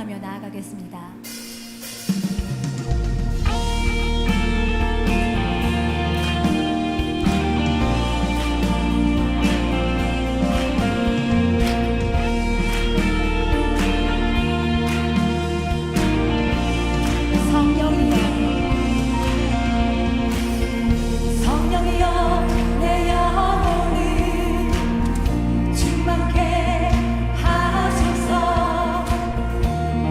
찬양하며 나아가겠습니다. 충만케 하소서.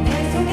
내 속에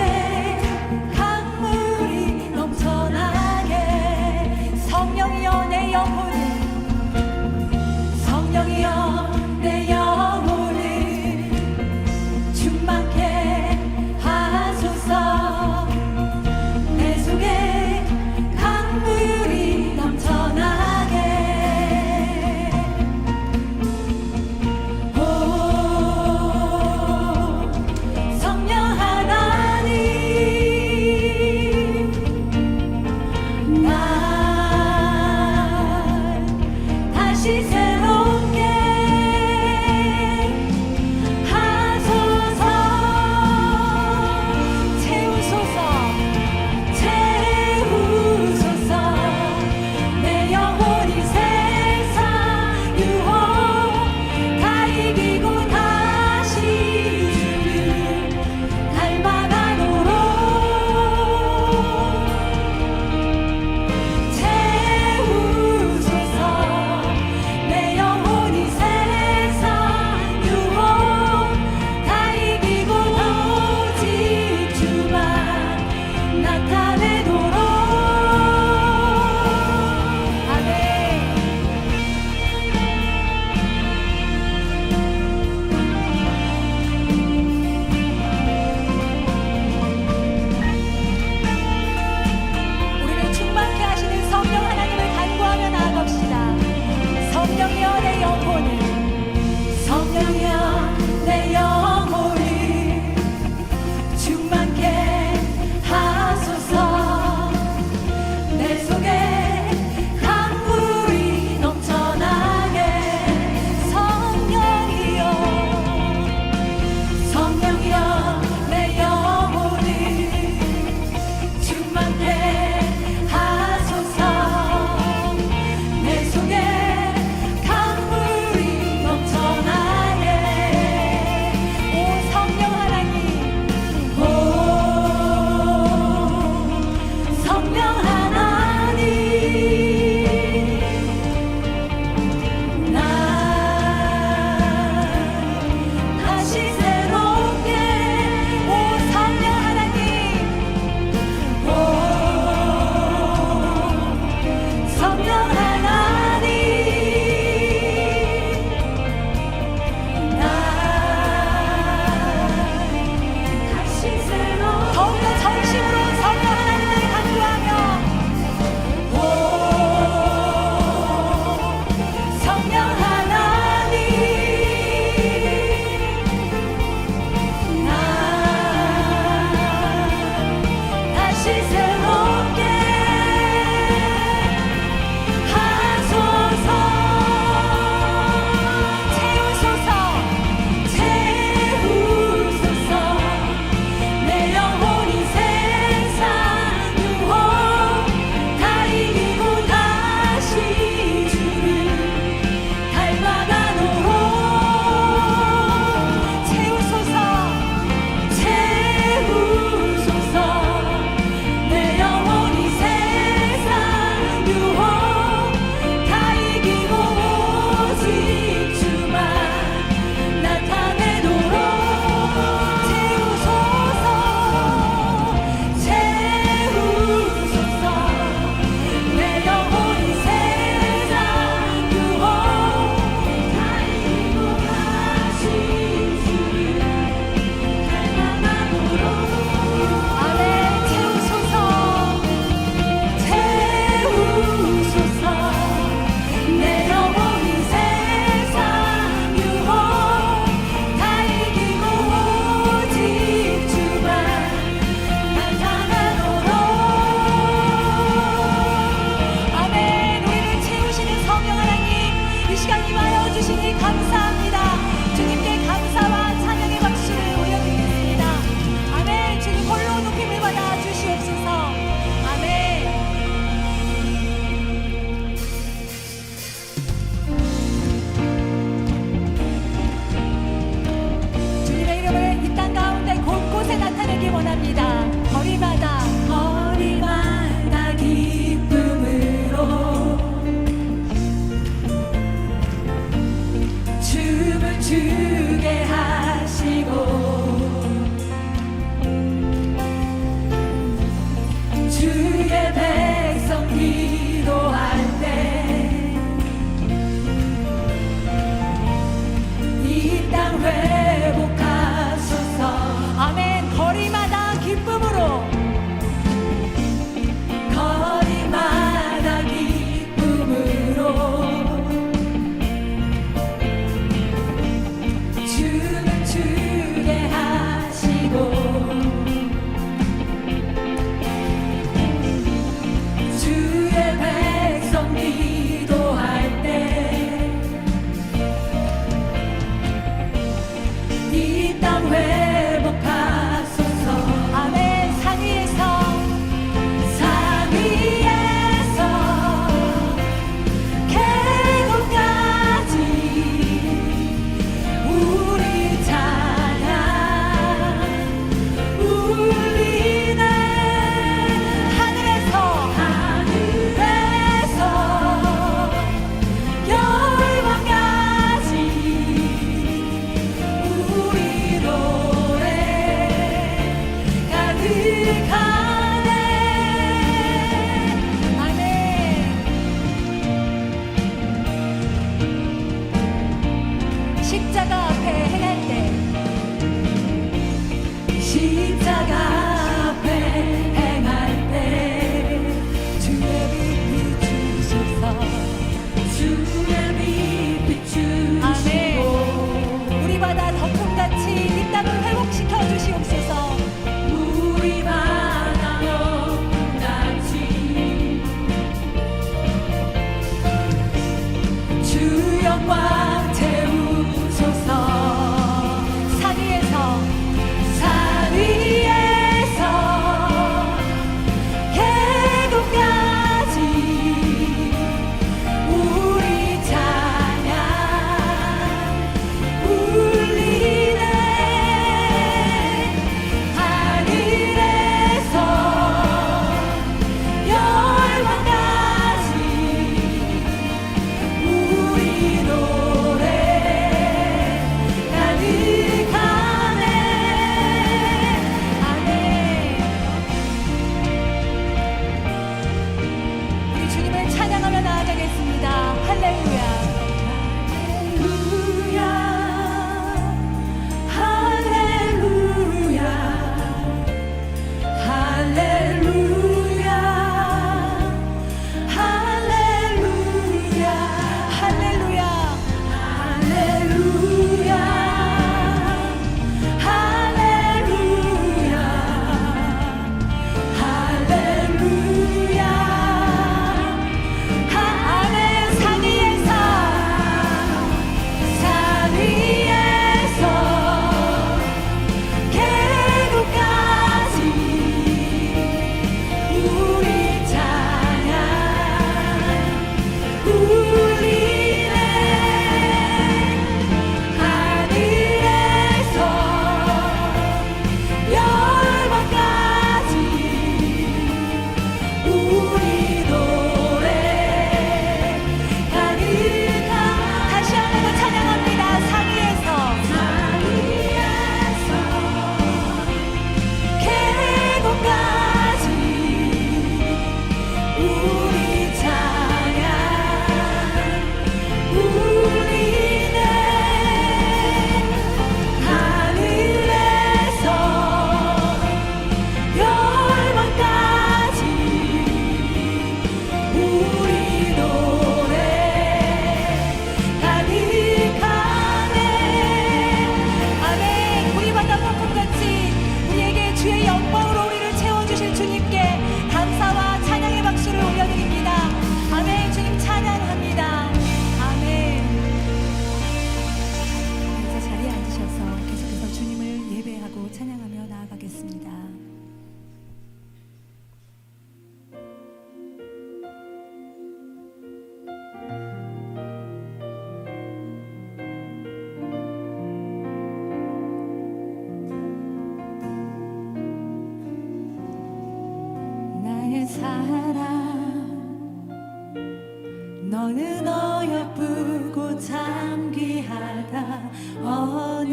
너는 어여쁘고 참 귀하다. 어느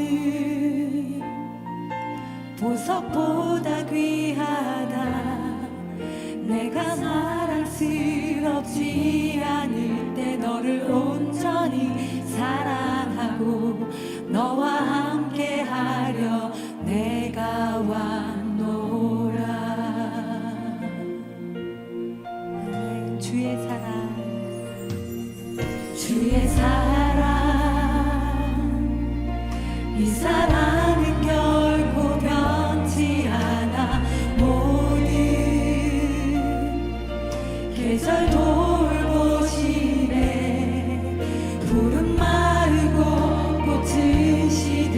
보석보다 귀하다. 내가 사랑스럽지 않을 때 너를 온전히 사랑하고 너와 함께하려 내가 왔노라. 아멘. 주의 사랑, 주의 사랑, 이 사랑은 결코 변치 않아. 모든 계절 돌보시네. 푸른 마르고 꽃은 시들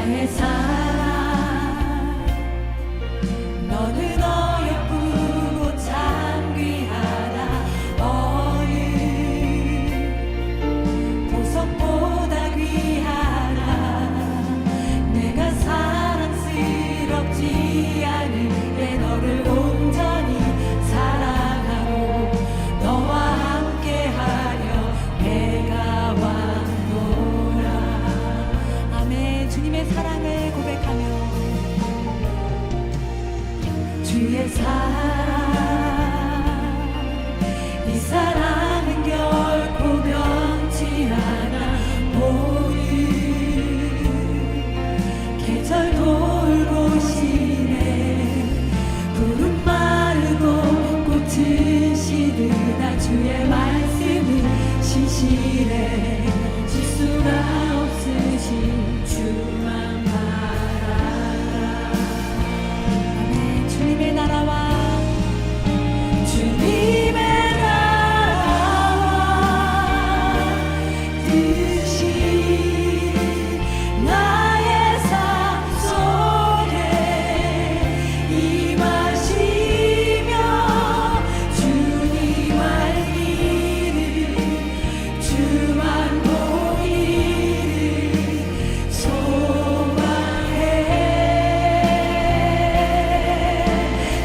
나의 사랑 너는 어여쁘고 참 귀하다 어느 보석보다 귀하다 내가 사랑스럽지 않으래 너를 온전히 사랑하고 너와 함께하려 내가 왔노라. 아멘. 주님의 사랑을 고백하며 주의 사랑 이 사랑은 결코 변치 않아 모든 계절 돌보시네 푸른 마르고 꽃은 시드나 주의 말씀은 신실해 실수가 없으신 주만 바라라. 아멘. 주님의 나라와 주님의 나라와 뜻이 나의 삶 속에 임하시며 주님 알기를 주만 보기를 소망해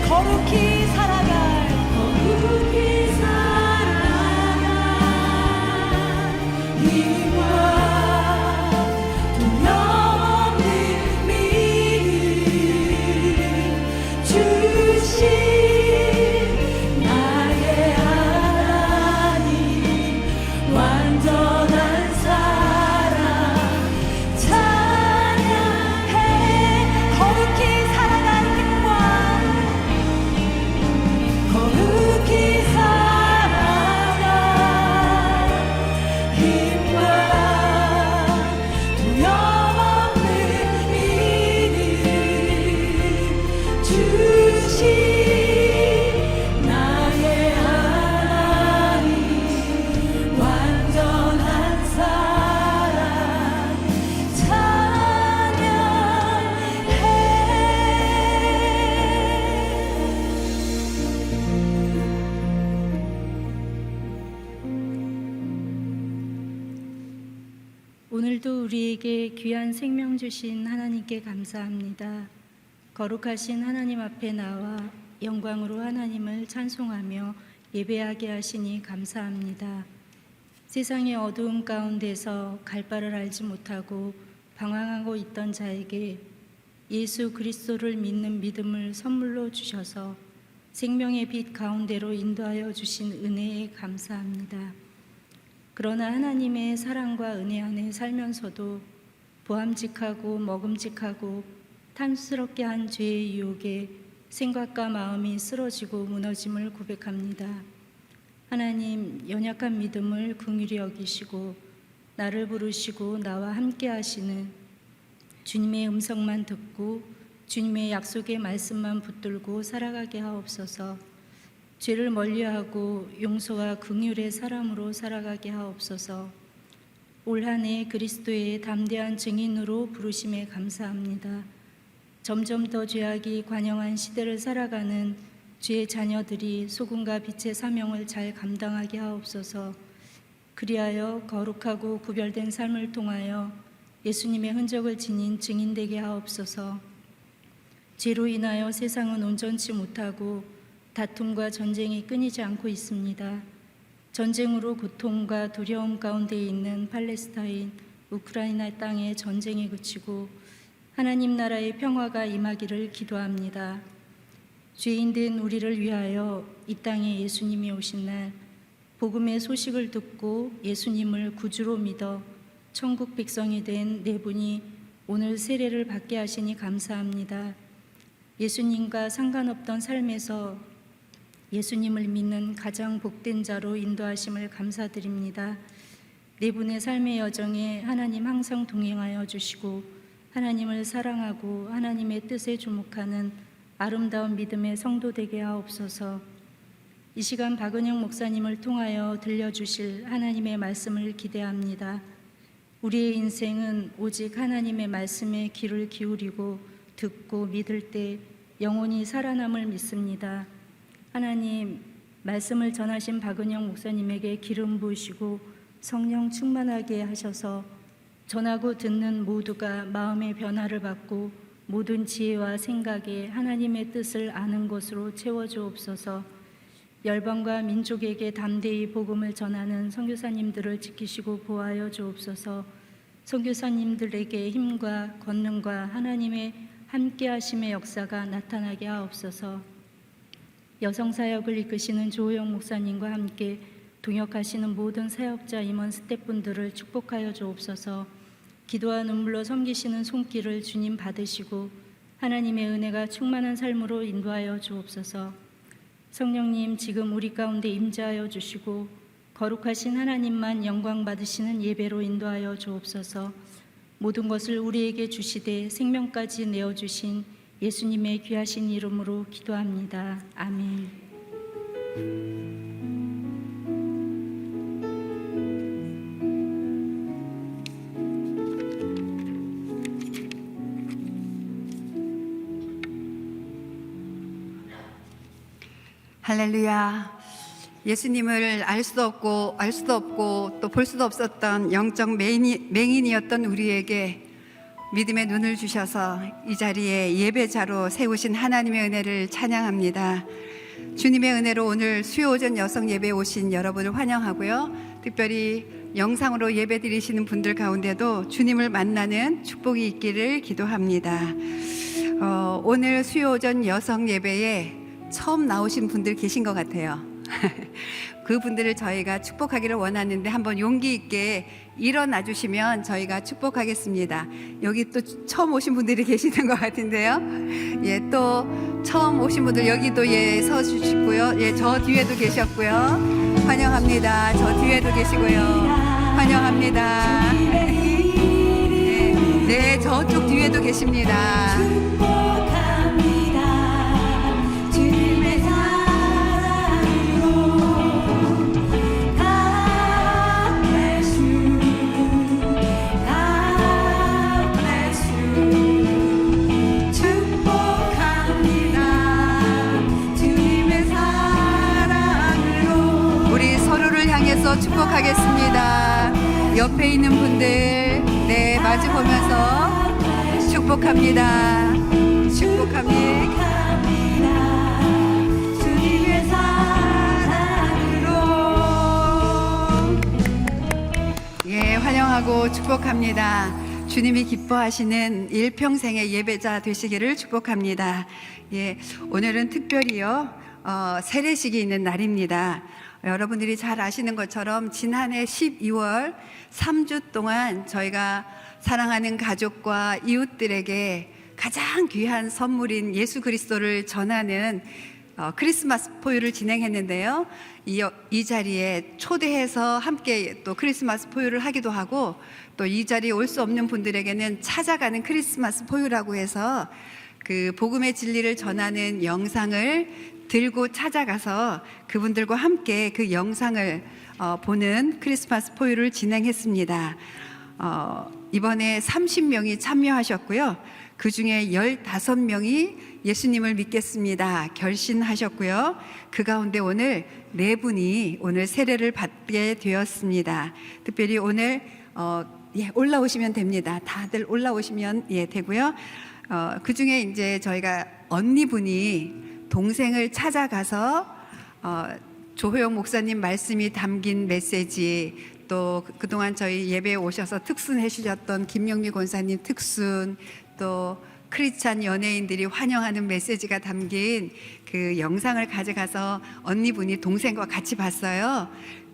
거룩히 살아갈 힘과 두려움없는 믿음 주신 나의 하나님 완전한 사랑 찬양해 거룩히 살아갈 힘과 거룩히 살아갈 힘과 두려움없는 믿음 주신 나의 하나님 완전한 사랑 찬양해. 오늘도 우리에게 귀한 생명 주신 하나님께 감사합니다. 거룩하신 하나님 앞에 나와 영광으로 하나님을 찬송하며 예배하게 하시니 감사합니다. 세상의 어두움 가운데서 갈 바를 알지 못하고 방황하고 있던 자에게 예수 그리스도를 믿는 믿음을 선물로 주셔서 생명의 빛 가운데로 인도하여 주신 은혜에 감사합니다. 그러나 하나님의 사랑과 은혜 안에 살면서도 보암직하고 먹음직하고 탐스럽게 한 죄의 유혹에 생각과 마음이 쓰러지고 무너짐을 고백합니다. 하나님, 연약한 믿음을 긍휼히 여기시고 나를 부르시고 나와 함께 하시는 주님의 음성만 듣고 주님의 약속의 말씀만 붙들고 살아가게 하옵소서. 죄를 멀리하고 용서와 긍휼의 사람으로 살아가게 하옵소서. 올 한 해 그리스도의 담대한 증인으로 부르심에 감사합니다. 점점 더 죄악이 관영한 시대를 살아가는 주의 자녀들이 소금과 빛의 사명을 잘 감당하게 하옵소서. 그리하여 거룩하고 구별된 삶을 통하여 예수님의 흔적을 지닌 증인되게 하옵소서. 죄로 인하여 세상은 온전치 못하고 다툼과 전쟁이 끊이지 않고 있습니다. 전쟁으로 고통과 두려움 가운데 있는 팔레스타인, 우크라이나 땅의 전쟁이 그치고 하나님 나라의 평화가 임하기를 기도합니다. 죄인된 우리를 위하여 이 땅에 예수님이 오신 날 복음의 소식을 듣고 예수님을 구주로 믿어 천국 백성이 된 네 분이 오늘 세례를 받게 하시니 감사합니다. 예수님과 상관없던 삶에서 예수님을 믿는 가장 복된 자로 인도하심을 감사드립니다. 네 분의 삶의 여정에 하나님 항상 동행하여 주시고 하나님을 사랑하고 하나님의 뜻에 주목하는 아름다운 믿음의 성도 되게 하옵소서. 이 시간 박은영 목사님을 통하여 들려주실 하나님의 말씀을 기대합니다. 우리의 인생은 오직 하나님의 말씀에 귀를 기울이고 듣고 믿을 때 영원히 살아남을 믿습니다. 하나님, 말씀을 전하신 박은영 목사님에게 기름 부으시고 성령 충만하게 하셔서 전하고 듣는 모두가 마음의 변화를 받고 모든 지혜와 생각에 하나님의 뜻을 아는 것으로 채워주옵소서. 열방과 민족에게 담대히 복음을 전하는 선교사님들을 지키시고 보호하여 주옵소서. 선교사님들에게 힘과 권능과 하나님의 함께하심의 역사가 나타나게 하옵소서. 여성사역을 이끄시는 조호영 목사님과 함께 동역하시는 모든 사역자 임원 스태프분들을 축복하여 주옵소서. 기도와 눈물로 섬기시는 손길을 주님 받으시고 하나님의 은혜가 충만한 삶으로 인도하여 주옵소서. 성령님, 지금 우리 가운데 임재하여 주시고 거룩하신 하나님만 영광 받으시는 예배로 인도하여 주옵소서. 모든 것을 우리에게 주시되 생명까지 내어주신 예수님의 귀하신 이름으로 기도합니다. 아멘. 할렐루야. 예수님을 알 수도 없고 또 볼 수도 없었던 영적 맹인이었던 우리에게 믿음의 눈을 주셔서 이 자리에 예배자로 세우신 하나님의 은혜를 찬양합니다. 주님의 은혜로 오늘 수요 오전 여성 예배에 오신 여러분을 환영하고요. 특별히 영상으로 예배 드리시는 분들 가운데도 주님을 만나는 축복이 있기를 기도합니다. 오늘 수요 오전 여성 예배에 처음 나오신 분들 계신 것 같아요. 그분들을 저희가 축복하기를 원하는데 한번 용기 있게 일어나 주시면 저희가 축복하겠습니다. 여기 또 처음 오신 분들이 계시는 것 같은데요. 예, 또 처음 오신 분들 여기도 서 주시고요. 예, 저 뒤에도 계셨고요. 환영합니다. 저 뒤에도 계시고요. 환영합니다. 네, 저쪽 뒤에도 계십니다. 축복하겠습니다. 옆에 있는 분들, 네, 마주 보면서 축복합니다. 축복합니다. 주님의 사랑으로. 예, 환영하고 축복합니다. 주님이 기뻐하시는 일평생의 예배자 되시기를 축복합니다. 예, 오늘은 특별히요, 세례식이 있는 날입니다. 여러분들이 잘 아시는 것처럼 지난해 12월 3주 동안 저희가 사랑하는 가족과 이웃들에게 가장 귀한 선물인 예수 그리스도를 전하는 크리스마스 포유를 진행했는데요. 이 자리에 초대해서 함께 또 크리스마스 포유를 하기도 하고, 또 이 자리에 올 수 없는 분들에게는 찾아가는 크리스마스 포유라고 해서 그 복음의 진리를 전하는 영상을 들고 찾아가서 그분들과 함께 그 영상을 보는 크리스마스 포유를 진행했습니다. 이번에 30명이 참여하셨고요. 그 중에 15명이 예수님을 믿겠습니다 결신하셨고요. 그 가운데 오늘 4분이 오늘 세례를 받게 되었습니다. 특별히 오늘 올라오시면 됩니다. 다들 올라오시면 되고요. 그 중에 이제 저희가 언니분이 동생을 찾아가서 조호영 목사님 말씀이 담긴 메시지, 또 그동안 저희 예배에 오셔서 특순해 주셨던 김명미 권사님 특순, 또 크리스찬 연예인들이 환영하는 메시지가 담긴 그 영상을 가져가서 언니분이 동생과 같이 봤어요.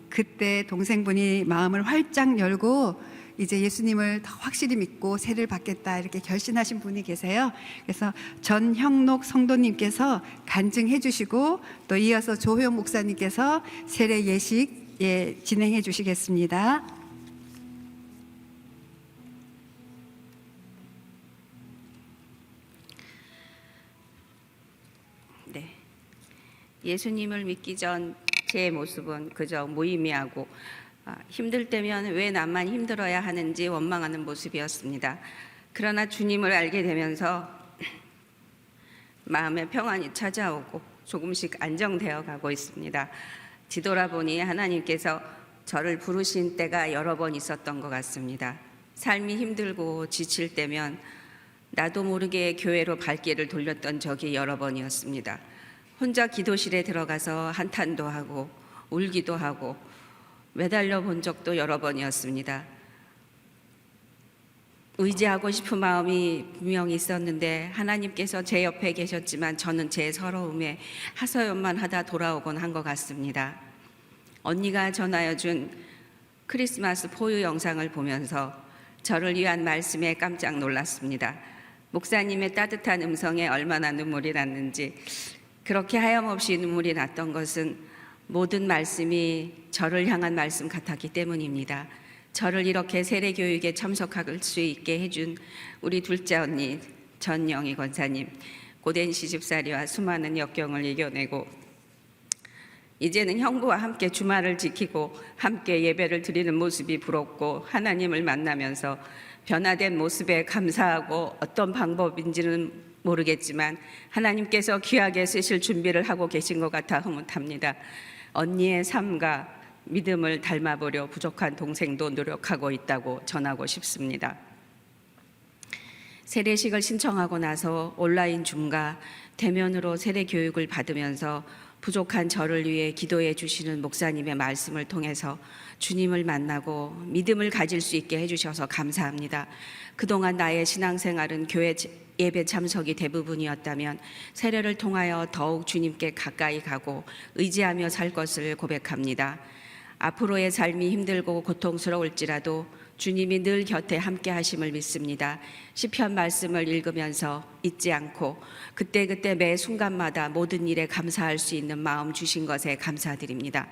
그때 동생분이 마음을 활짝 열고 이제 예수님을 더 확실히 믿고 세례를 받겠다 이렇게 결심하신 분이 계세요. 그래서 전형록 성도님께서 간증해 주시고, 또 이어서 조호영 목사님께서 세례 예식 진행해 주시겠습니다. 네, 예수님을 믿기 전 제 모습은 그저 무의미하고 힘들 때면 왜 나만 힘들어야 하는지 원망하는 모습이었습니다. 그러나 주님을 알게 되면서 마음의 평안이 찾아오고 조금씩 안정되어 가고 있습니다. 뒤돌아보니 하나님께서 저를 부르신 때가 여러 번 있었던 것 같습니다. 삶이 힘들고 지칠 때면 나도 모르게 교회로 발길을 돌렸던 적이 여러 번이었습니다. 혼자 기도실에 들어가서 한탄도 하고 울기도 하고 매달려 본 적도 여러 번이었습니다. 의지하고 싶은 마음이 분명히 있었는데 하나님께서 제 옆에 계셨지만 저는 제 서러움에 하소연만 하다 돌아오곤 한 것 같습니다. 언니가 전하여 준 크리스마스 포유 영상을 보면서 저를 위한 말씀에 깜짝 놀랐습니다. 목사님의 따뜻한 음성에 얼마나 눈물이 났는지, 그렇게 하염없이 눈물이 났던 것은 모든 말씀이 저를 향한 말씀 같았기 때문입니다. 저를 이렇게 세례교육에 참석할 수 있게 해준 우리 둘째 언니 전영희 권사님, 고된 시집살이와 수많은 역경을 이겨내고 이제는 형부와 함께 주말을 지키고 함께 예배를 드리는 모습이 부럽고, 하나님을 만나면서 변화된 모습에 감사하고, 어떤 방법인지는 모르겠지만 하나님께서 귀하게 쓰실 준비를 하고 계신 것 같아 흐뭇합니다. 언니의 삶과 믿음을 닮아보려 부족한 동생도 노력하고 있다고 전하고 싶습니다. 세례식을 신청하고 나서 온라인 줌과 대면으로 세례 교육을 받으면서 부족한 저를 위해 기도해 주시는 목사님의 말씀을 통해서 주님을 만나고 믿음을 가질 수 있게 해주셔서 감사합니다. 그동안 나의 신앙생활은 교회 예배 참석이 대부분이었다면 세례를 통하여 더욱 주님께 가까이 가고 의지하며 살 것을 고백합니다. 앞으로의 삶이 힘들고 고통스러울지라도 주님이 늘 곁에 함께 하심을 믿습니다. 시편 말씀을 읽으면서 잊지 않고 그때그때 매 순간마다 모든 일에 감사할 수 있는 마음 주신 것에 감사드립니다.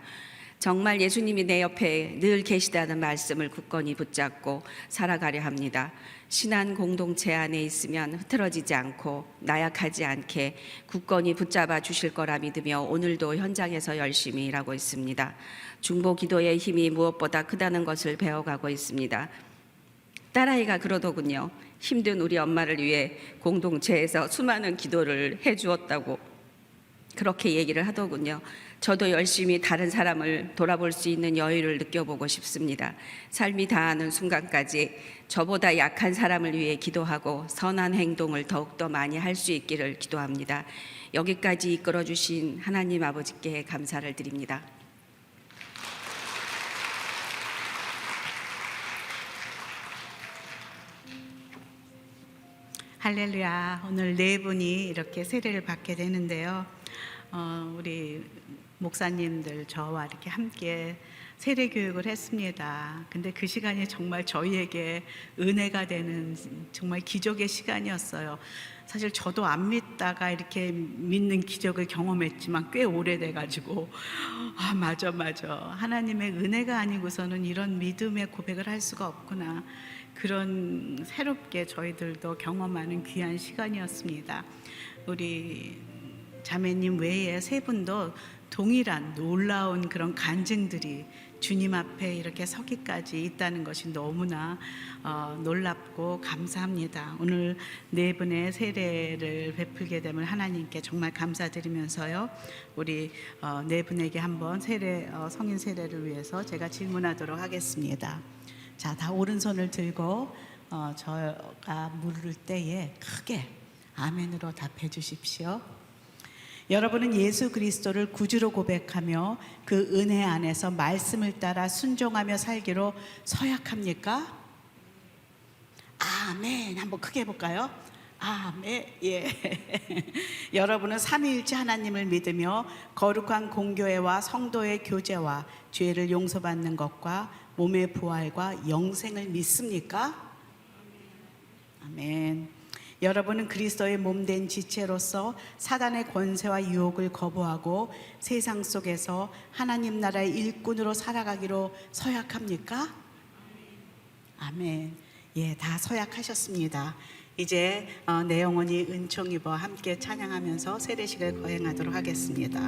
정말 예수님이 내 옆에 늘 계시다는 말씀을 굳건히 붙잡고 살아가려 합니다. 신한 공동체 안에 있으면 흐트러지지 않고 나약하지 않게 굳건히 붙잡아 주실 거라 믿으며 오늘도 현장에서 열심히 일하고 있습니다. 중보 기도의 힘이 무엇보다 크다는 것을 배워가고 있습니다. 딸아이가 그러더군요. 힘든 우리 엄마를 위해 공동체에서 수많은 기도를 해주었다고 그렇게 얘기를 하더군요. 저도 열심히 다른 사람을 돌아볼 수 있는 여유를 느껴보고 싶습니다. 삶이 다하는 순간까지 저보다 약한 사람을 위해 기도하고 선한 행동을 더욱더 많이 할 수 있기를 기도합니다. 여기까지 이끌어주신 하나님 아버지께 감사를 드립니다. 할렐루야. 오늘 네 분이 이렇게 세례를 받게 되는데요. 우리 목사님들 저와 이렇게 함께 세례 교육을 했습니다. 근데 그 시간이 정말 저희에게 은혜가 되는 정말 기적의 시간이었어요. 사실 저도 안 믿다가 이렇게 믿는 기적을 경험했지만 꽤 오래돼가지고 맞아 하나님의 은혜가 아니고서는 이런 믿음의 고백을 할 수가 없구나, 그런 새롭게 저희들도 경험하는 귀한 시간이었습니다. 우리 자매님 외에 세 분도 동일한 놀라운 그런 간증들이 주님 앞에 이렇게 서기까지 있다는 것이 너무나 놀랍고 감사합니다. 오늘 네 분의 세례를 베풀게 됨을 하나님께 정말 감사드리면서요, 우리 네 분에게 한번 성인 세례를 위해서 제가 질문하도록 하겠습니다. 자, 다 오른손을 들고 저가 물을 때에 크게 아멘으로 답해 주십시오. 여러분은 예수 그리스도를 구주로 고백하며 그 은혜 안에서 말씀을 따라 순종하며 살기로 서약합니까? 아멘. 한번 크게 해볼까요? 아멘. 예. 여러분은 삼위일체 하나님을 믿으며 거룩한 공교회와 성도의 교제와 죄를 용서받는 것과 몸의 부활과 영생을 믿습니까? 아멘. 여러분은 그리스도의 몸된 지체로서 사단의 권세와 유혹을 거부하고 세상 속에서 하나님 나라의 일꾼으로 살아가기로 서약합니까? 아멘. 예, 다 서약하셨습니다. 이제 내 영혼이 은총 입어 함께 찬양하면서 세례식을 거행하도록 하겠습니다.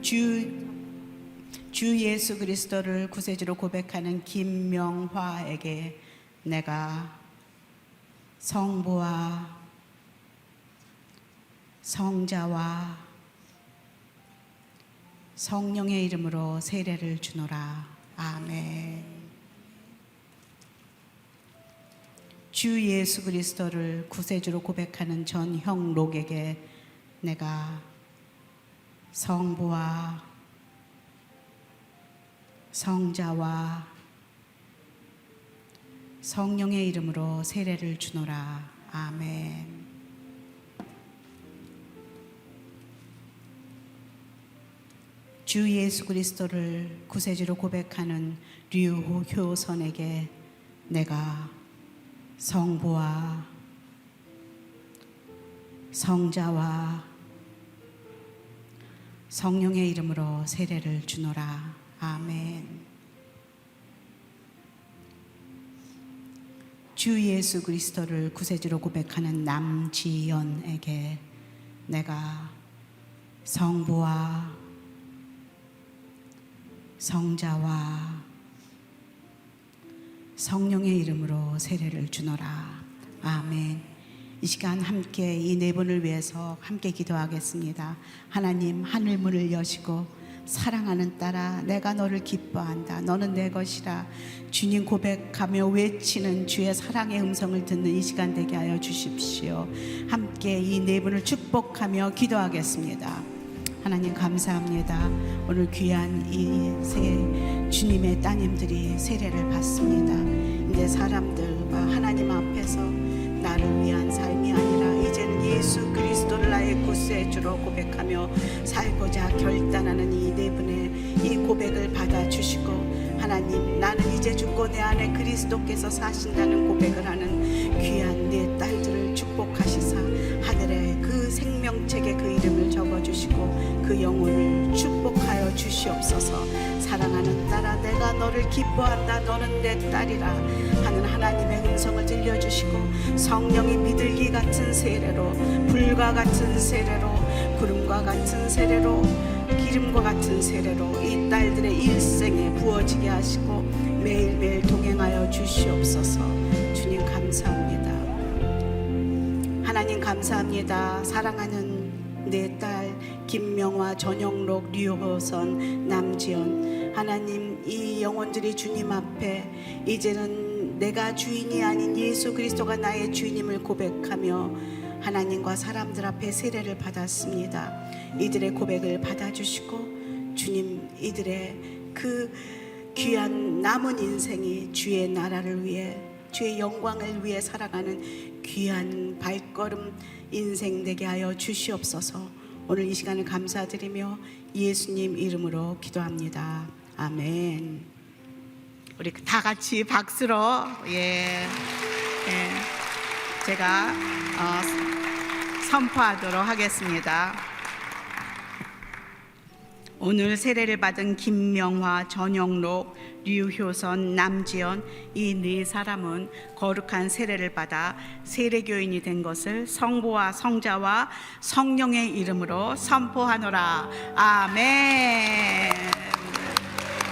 주 예수 그리스도를 구세주로 고백하는 김명화에게 내가 성부와 성자와 성령의 이름으로 세례를 주노라. 아멘. 주 예수 그리스도를 구세주로 고백하는 전형록에게 내가 성부와 성자와 성령의 이름으로 세례를 주노라. 아멘. 주 예수 그리스도를 구세주로 고백하는 류효선에게 내가 성부와 성자와 성령의 이름으로 세례를 주노라. 아멘. 주 예수 그리스도를 구세주로 고백하는 남지연에게 내가 성부와 성자와 성령의 이름으로 세례를 주노라. 아멘. 이 시간 함께 이 네 분을 위해서 함께 기도하겠습니다. 하나님, 하늘문을 여시고 사랑하는 딸아, 내가 너를 기뻐한다. 너는 내 것이라. 주님 고백하며 외치는 주의 사랑의 음성을 듣는 이 시간 되게 하여 주십시오. 함께 이 네 분을 축복하며 기도하겠습니다. 하나님 감사합니다. 오늘 귀한 이 주님의 따님들이 세례를 받습니다. 이제 사람들과 하나님 앞에서 나를 위한 삶이 아니라 이제는 예수 그리스도를 나의 구세주로 고백하며 살고자 결단하는 이 네 분의 이 고백을 받아주시고, 하나님, 나는 이제 죽고 내 안에 그리스도께서 사신다는 고백을 하는 귀한 네 딸들을 축복하시사 하늘에 그 생명책에 그 이름을 적어주시고 그 영혼을 축복하여 주시옵소서. 사랑하는 딸아, 내가 너를 기뻐한다. 너는 내 딸이라 하는 하나님의 음성을 들려주시고, 성령이 비둘기 같은 세례로, 불과 같은 세례로, 구름과 같은 세례로, 기름과 같은 세례로 이 딸들의 일생에 부어지게 하시고 매일매일 동행하여 주시옵소서. 주님 감사합니다. 하나님 감사합니다. 사랑하는 내 딸 김명화, 전영록, 류호선, 남지연, 하나님, 이 영혼들이 주님 앞에 이제는 내가 주인이 아닌 예수 그리스도가 나의 주인임을 고백하며 하나님과 사람들 앞에 세례를 받았습니다. 이들의 고백을 받아주시고 주님, 이들의 그 귀한 남은 인생이 주의 나라를 위해, 주의 영광을 위해 살아가는 귀한 발걸음 인생 되게 하여 주시옵소서. 오늘 이 시간을 감사드리며 예수님 이름으로 기도합니다. 아멘. 우리 다 같이 박수로 제가 선포하도록 하겠습니다. 오늘 세례를 받은 김명화, 전영록, 류효선, 남지연 이 네 사람은 거룩한 세례를 받아 세례교인이 된 것을 성부와 성자와 성령의 이름으로 선포하노라. 아멘.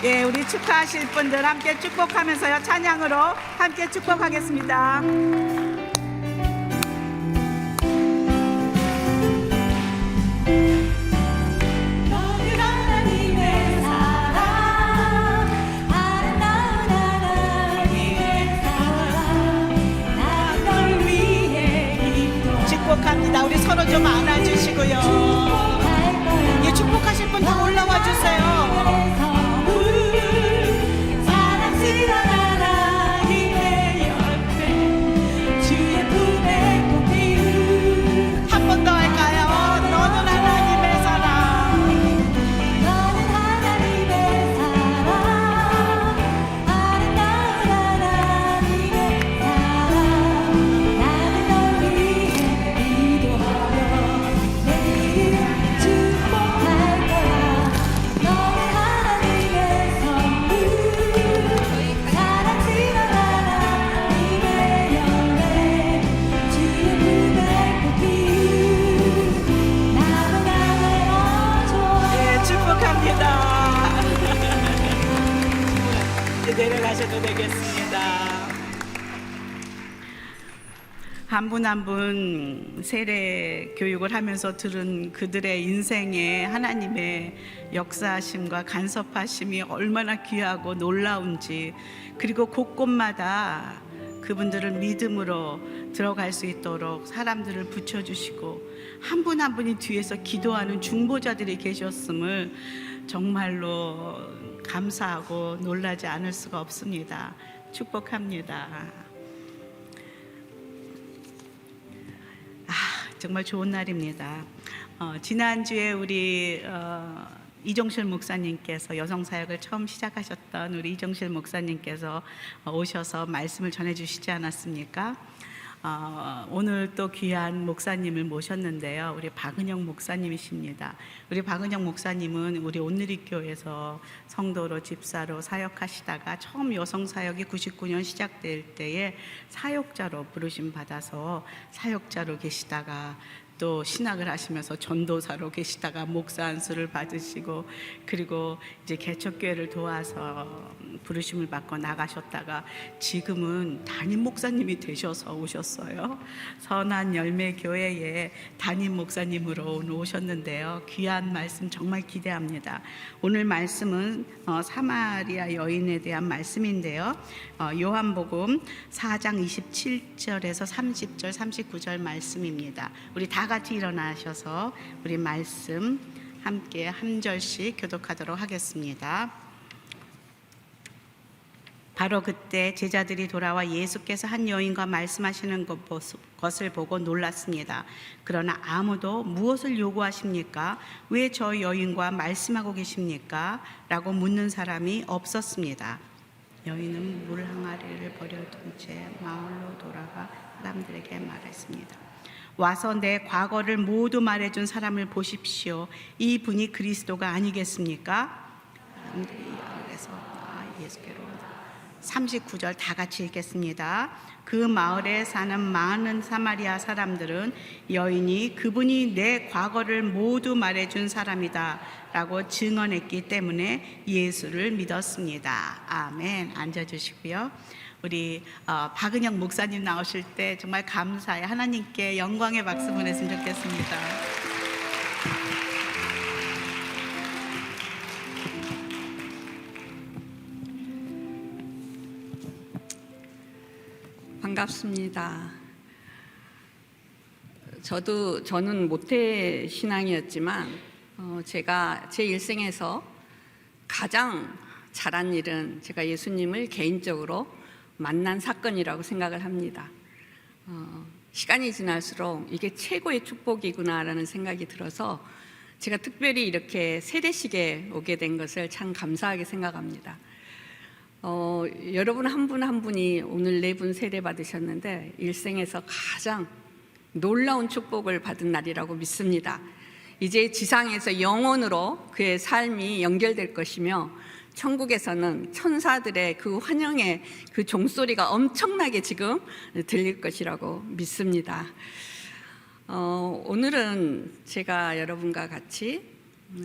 예, 우리 축하하실 분들 함께 축복하면서요, 찬양으로 함께 축복하겠습니다. 축복합니다. 우리 서로 좀 안아주시고요. 예, 축복하실 분 다 올라와 주세요. 사랑스러운 하나님의 옆에 내려가셔도 되겠습니다. 한 분 한 분 세례 교육을 하면서 들은 그들의 인생에 하나님의 역사하심과 간섭하심이 얼마나 귀하고 놀라운지, 그리고 곳곳마다 그분들을 믿음으로 들어갈 수 있도록 사람들을 붙여주시고 한 분 한 분이 뒤에서 기도하는 중보자들이 계셨음을 정말로 감사하고 놀라지 않을 수가 없습니다. 축복합니다. 정말 좋은 날입니다. 지난주에 우리 이종실 목사님께서 여성사역을 처음 시작하셨던 우리 이종실 목사님께서 오셔서 말씀을 전해주시지 않았습니까? 오늘 또 귀한 목사님을 모셨는데요. 우리 박은영 목사님이십니다. 우리 박은영 목사님은 우리 온누리교회에서 성도로 집사로 사역하시다가 처음 여성사역이 99년 시작될 때에 사역자로 부르심 받아서 사역자로 계시다가 또 신학을 하시면서 전도사로 계시다가 목사 안수를 받으시고, 그리고 이제 개척교회를 도와서 부르심을 받고 나가셨다가 지금은 담임 목사님이 되셔서 오셨어요. 선한 열매 교회에 담임 목사님으로 오셨는데요. 귀한 말씀 정말 기대합니다. 오늘 말씀은 사마리아 여인에 대한 말씀인데요. 요한복음 4장 27절에서 30절 39절 말씀입니다. 우리 다 같이 일어나셔서 우리 말씀 함께 한 절씩 교독하도록 하겠습니다. 바로 그때 제자들이 돌아와 예수께서 한 여인과 말씀하시는 것을 보고 놀랐습니다. 그러나 아무도 무엇을 요구하십니까? 왜 저 여인과 말씀하고 계십니까? 라고 묻는 사람이 없었습니다. 여인은 물 항아리를 버려둔 채 마을로 돌아가 사람들에게 말했습니다. 와서 내 과거를 모두 말해준 사람을 보십시오. 이 분이 그리스도가 아니겠습니까? 사람들이 그래서 예수께로 39절 다 같이 읽겠습니다. 그 마을에 사는 많은 사마리아 사람들은 여인이 그분이 내 과거를 모두 말해준 사람이다 라고 증언했기 때문에 예수를 믿었습니다. 아멘. 앉아주시고요. 우리 박은영 목사님 나오실 때 정말 감사해 하나님께 영광의 박수 보냈으면 좋겠습니다. 반갑습니다. 저는 모태 신앙이었지만 제가 제 일생에서 가장 잘한 일은 제가 예수님을 개인적으로 만난 사건이라고 생각을 합니다. 시간이 지날수록 이게 최고의 축복이구나라는 생각이 들어서 제가 특별히 이렇게 세례식에 오게 된 것을 참 감사하게 생각합니다. 여러분 한 분 한 분이 오늘 4분 세례 받으셨는데 일생에서 가장 놀라운 축복을 받은 날이라고 믿습니다. 이제 지상에서 영원으로 그의 삶이 연결될 것이며 천국에서는 천사들의 그 환영의 그 종소리가 엄청나게 지금 들릴 것이라고 믿습니다. 오늘은 제가 여러분과 같이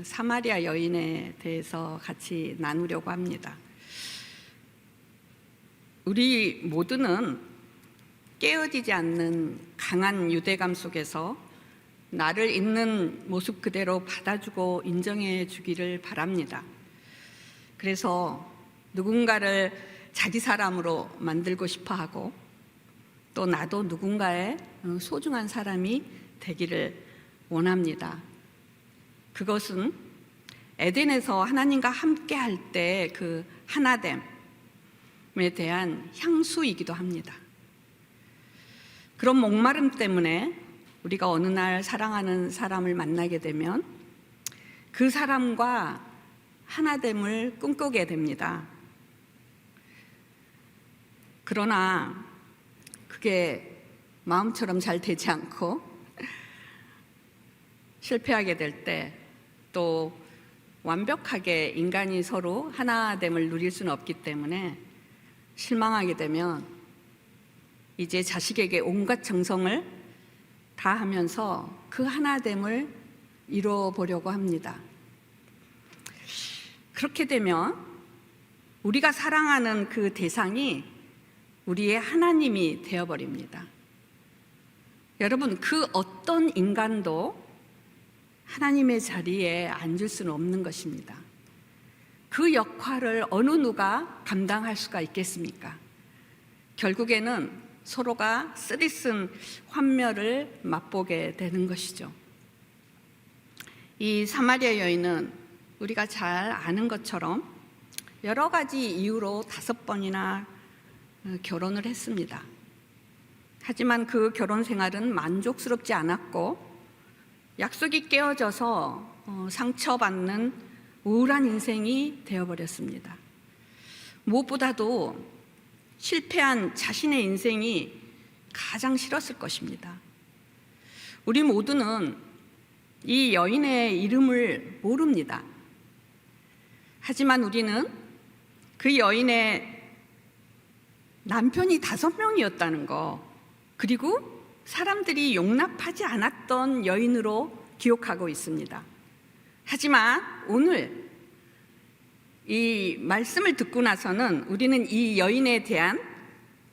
사마리아 여인에 대해서 같이 나누려고 합니다. 우리 모두는 깨어지지 않는 강한 유대감 속에서 나를 있는 모습 그대로 받아주고 인정해 주기를 바랍니다. 그래서 누군가를 자기 사람으로 만들고 싶어 하고 또 나도 누군가의 소중한 사람이 되기를 원합니다. 그것은 에덴에서 하나님과 함께 할 때 그 하나됨에 대한 향수이기도 합니다. 그런 목마름 때문에 우리가 어느 날 사랑하는 사람을 만나게 되면 그 사람과 하나됨을 꿈꾸게 됩니다. 그러나 그게 마음처럼 잘 되지 않고 실패하게 될 때 또 완벽하게 인간이 서로 하나됨을 누릴 수는 없기 때문에 실망하게 되면 이제 자식에게 온갖 정성을 다하면서 그 하나됨을 이루어 보려고 합니다. 그렇게 되면 우리가 사랑하는 그 대상이 우리의 하나님이 되어버립니다. 여러분, 그 어떤 인간도 하나님의 자리에 앉을 수는 없는 것입니다. 그 역할을 어느 누가 감당할 수가 있겠습니까? 결국에는 서로가 쓰리쓴 환멸을 맛보게 되는 것이죠. 이 사마리아 여인은 우리가 잘 아는 것처럼 여러 가지 이유로 5번이나 결혼을 했습니다. 하지만 그 결혼 생활은 만족스럽지 않았고 약속이 깨어져서 상처받는 우울한 인생이 되어버렸습니다. 무엇보다도 실패한 자신의 인생이 가장 싫었을 것입니다. 우리 모두는 이 여인의 이름을 모릅니다. 하지만 우리는 그 여인의 남편이 5명이었다는 거, 그리고 사람들이 용납하지 않았던 여인으로 기억하고 있습니다. 하지만 오늘 이 말씀을 듣고 나서는 우리는 이 여인에 대한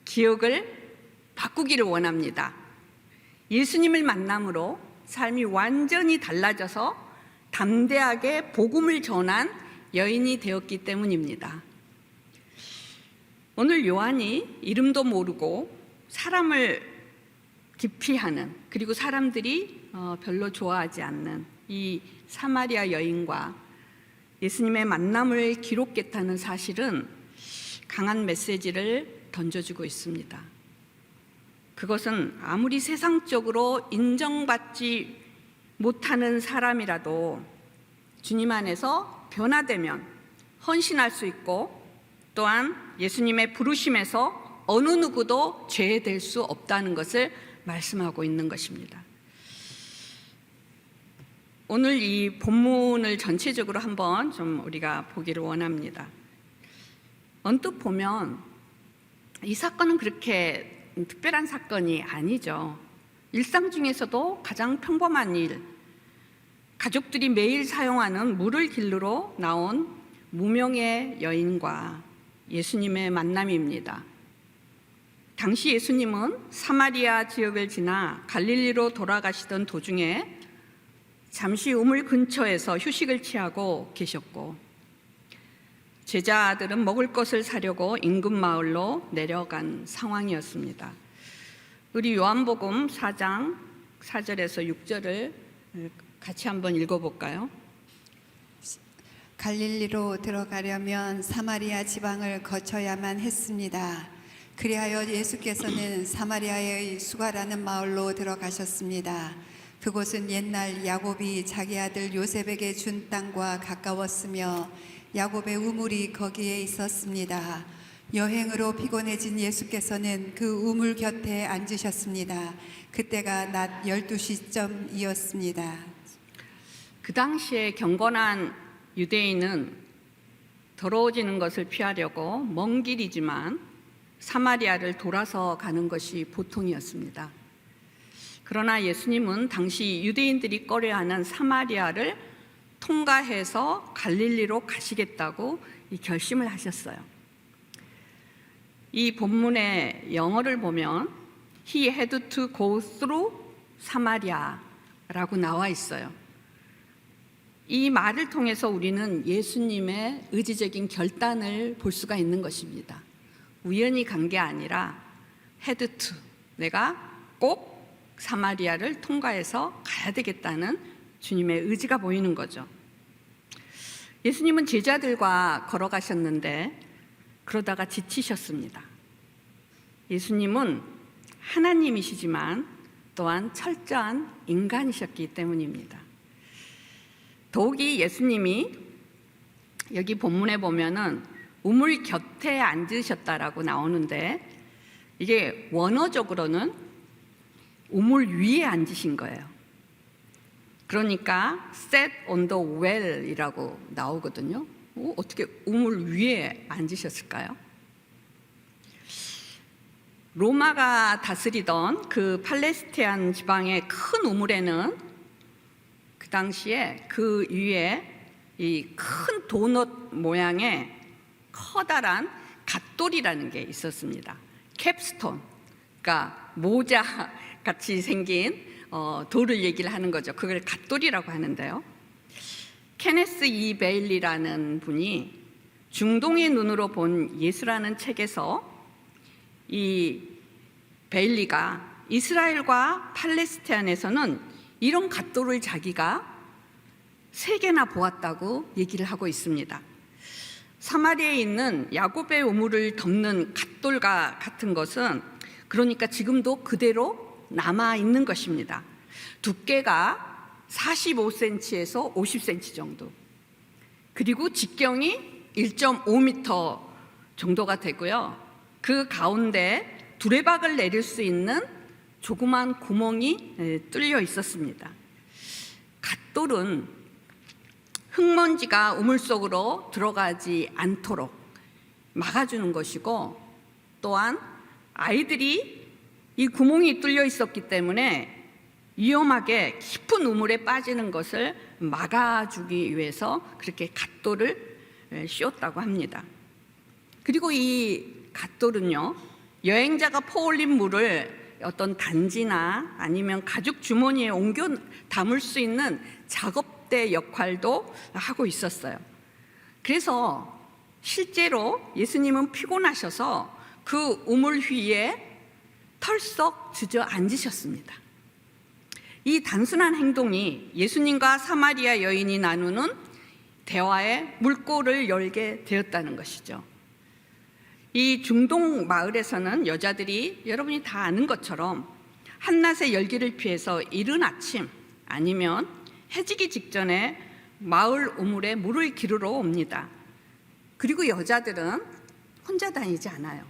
기억을 바꾸기를 원합니다. 예수님을 만남으로 삶이 완전히 달라져서 담대하게 복음을 전한 여인이 되었기 때문입니다. 오늘 요한이 이름도 모르고 사람을 기피하는, 그리고 사람들이 별로 좋아하지 않는 이 사마리아 여인과 예수님의 만남을 기록했다는 사실은 강한 메시지를 던져주고 있습니다. 그것은 아무리 세상적으로 인정받지 못하는 사람이라도 주님 안에서 변화되면 헌신할 수 있고, 또한 예수님의 부르심에서 어느 누구도 죄될 수 없다는 것을 말씀하고 있는 것입니다. 오늘 이 본문을 전체적으로 한번 좀 우리가 보기를 원합니다. 언뜻 보면 이 사건은 그렇게 특별한 사건이 아니죠. 일상 중에서도 가장 평범한 일, 가족들이 매일 사용하는 물을 길르러 나온 무명의 여인과 예수님의 만남입니다. 당시 예수님은 사마리아 지역을 지나 갈릴리로 돌아가시던 도중에 잠시 우물 근처에서 휴식을 취하고 계셨고, 제자들은 먹을 것을 사려고 인근 마을로 내려간 상황이었습니다. 우리 요한복음 4장 4절에서 6절을 같이 한번 읽어볼까요? 갈릴리로 들어가려면 사마리아 지방을 거쳐야만 했습니다. 그리하여 예수께서는 사마리아의 수가라는 마을로 들어가셨습니다. 그곳은 옛날 야곱이 자기 아들 요셉에게 준 땅과 가까웠으며 야곱의 우물이 거기에 있었습니다. 여행으로 피곤해진 예수께서는 그 우물 곁에 앉으셨습니다. 그때가 낮 12시쯤이었습니다. 그 당시에 경건한 유대인은 더러워지는 것을 피하려고 먼 길이지만 사마리아를 돌아서 가는 것이 보통이었습니다. 그러나 예수님은 당시 유대인들이 꺼려하는 사마리아를 통과해서 갈릴리로 가시겠다고 이 결심을 하셨어요. 이 본문의 영어를 보면 He had to go through Samaria라고 나와 있어요. 이 말을 통해서 우리는 예수님의 의지적인 결단을 볼 수가 있는 것입니다. 우연히 간 게 아니라 had to, 내가 꼭 사마리아를 통과해서 가야 되겠다는 주님의 의지가 보이는 거죠. 예수님은 제자들과 걸어가셨는데 그러다가 지치셨습니다. 예수님은 하나님이시지만 또한 철저한 인간이셨기 때문입니다. 더욱이 예수님이 여기 본문에 보면은 우물 곁에 앉으셨다라고 나오는데, 이게 원어적으로는 우물 위에 앉으신 거예요. 그러니까 sat on the well이라고 나오거든요. 어떻게 우물 위에 앉으셨을까요? 로마가 다스리던 그 팔레스타인 지방의 큰 우물에는 그 당시에 그 위에 이 큰 도넛 모양의 커다란 갓돌이라는 게 있었습니다. 캡스톤, 그러니까 모자 같이 생긴 돌을 얘기를 하는 거죠. 그걸 갓돌이라고 하는데요. 케네스 E. 베일리라는 분이 중동의 눈으로 본 예수라는 책에서 이 베일리가 이스라엘과 팔레스타인에서는 이런 갓돌을 자기가 3개나 보았다고 얘기를 하고 있습니다. 사마리아에 있는 야곱의 우물을 덮는 갓돌과 같은 것은 그러니까 지금도 그대로 남아 있는 것입니다. 두께가 45cm에서 50cm 정도, 그리고 직경이 1.5m 정도가 되고요. 그 가운데 두레박을 내릴 수 있는 조그만 구멍이 뚫려 있었습니다. 갓돌은 흙먼지가 우물 속으로 들어가지 않도록 막아주는 것이고, 또한 아이들이 이 구멍이 뚫려 있었기 때문에 위험하게 깊은 우물에 빠지는 것을 막아주기 위해서 그렇게 갓돌을 씌웠다고 합니다. 그리고 이 갓돌은요, 여행자가 퍼올린 물을 어떤 단지나 아니면 가죽 주머니에 옮겨 담을 수 있는 작업대 역할도 하고 있었어요. 그래서 실제로 예수님은 피곤하셔서 그 우물 위에 털썩 주저앉으셨습니다. 이 단순한 행동이 예수님과 사마리아 여인이 나누는 대화의 물꼬를 열게 되었다는 것이죠. 이 중동 마을에서는 여자들이 여러분이 다 아는 것처럼 한낮의 열기를 피해서 이른 아침 아니면 해지기 직전에 마을 우물에 물을 기르러 옵니다. 그리고 여자들은 혼자 다니지 않아요.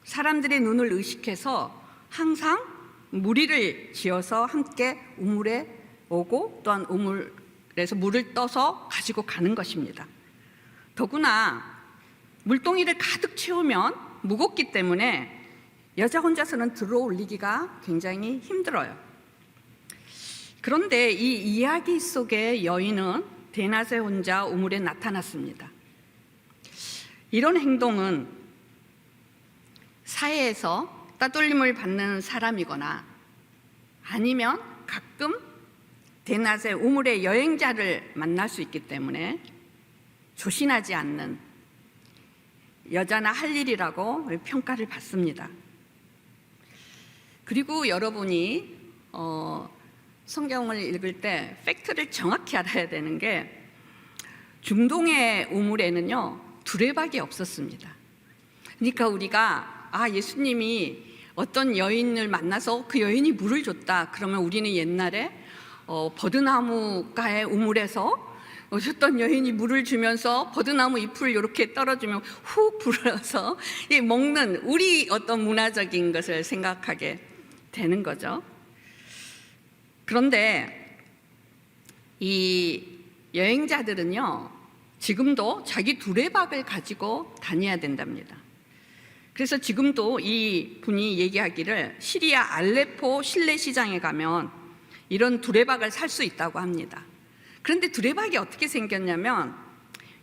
사람들의 눈을 의식해서 항상 무리를 지어서 함께 우물에 오고, 또한 우물에서 물을 떠서 가지고 가는 것입니다. 더구나 물동이를 가득 채우면 무겁기 때문에 여자 혼자서는 들어 올리기가 굉장히 힘들어요. 그런데 이 이야기 속의 여인은 대낮에 혼자 우물에 나타났습니다. 이런 행동은 사회에서 따돌림을 받는 사람이거나 아니면 가끔 대낮에 우물에 여행자를 만날 수 있기 때문에 조신하지 않는 여자나 할 일이라고 평가를 받습니다. 그리고 여러분이 성경을 읽을 때 팩트를 정확히 알아야 되는 게, 중동의 우물에는요 두레박이 없었습니다. 그러니까 우리가 예수님이 어떤 여인을 만나서 그 여인이 물을 줬다 그러면 우리는 옛날에 버드나무가의 우물에서 어떤 여인이 물을 주면서 버드나무 잎을 이렇게 떨어주면 훅 불어서 먹는 우리 어떤 문화적인 것을 생각하게 되는 거죠. 그런데 이 여행자들은요 지금도 자기 두레박을 가지고 다녀야 된답니다. 그래서 지금도 이 분이 얘기하기를 시리아 알레포 실내시장에 가면 이런 두레박을 살 수 있다고 합니다. 그런데 두레박이 어떻게 생겼냐면,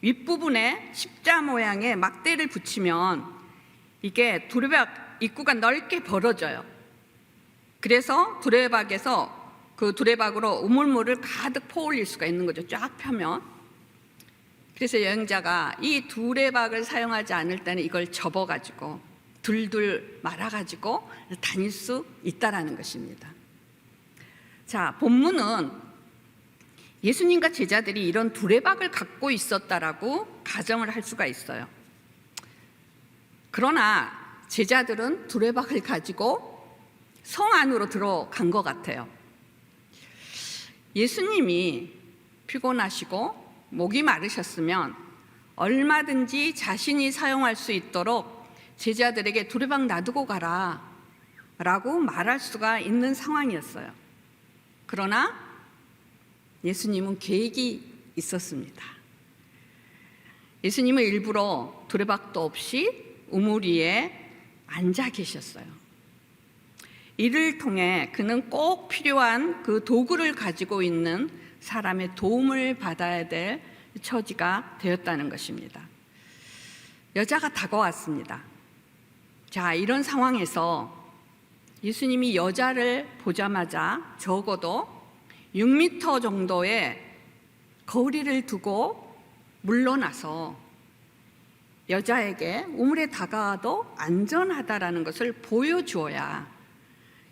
윗부분에 십자 모양의 막대를 붙이면 이게 두레박 입구가 넓게 벌어져요. 그래서 두레박에서 그 두레박으로 우물물을 가득 퍼올릴 수가 있는 거죠. 쫙 펴면. 그래서 여행자가 이 두레박을 사용하지 않을 때는 이걸 접어가지고 둘둘 말아가지고 다닐 수 있다라는 것입니다. 자, 본문은 예수님과 제자들이 이런 두레박을 갖고 있었다라고 가정을 할 수가 있어요. 그러나 제자들은 두레박을 가지고 성 안으로 들어간 것 같아요. 예수님이 피곤하시고 목이 마르셨으면 얼마든지 자신이 사용할 수 있도록 제자들에게 두레박 놔두고 가라 라고 말할 수가 있는 상황이었어요. 그러나 예수님은 계획이 있었습니다. 예수님은 일부러 두레박도 없이 우물 위에 앉아 계셨어요. 이를 통해 그는 꼭 필요한 그 도구를 가지고 있는 사람의 도움을 받아야 될 처지가 되었다는 것입니다. 여자가 다가왔습니다. 자, 이런 상황에서 예수님이 여자를 보자마자 적어도 6m 정도의 거리를 두고 물러나서 여자에게 우물에 다가와도 안전하다라는 것을 보여주어야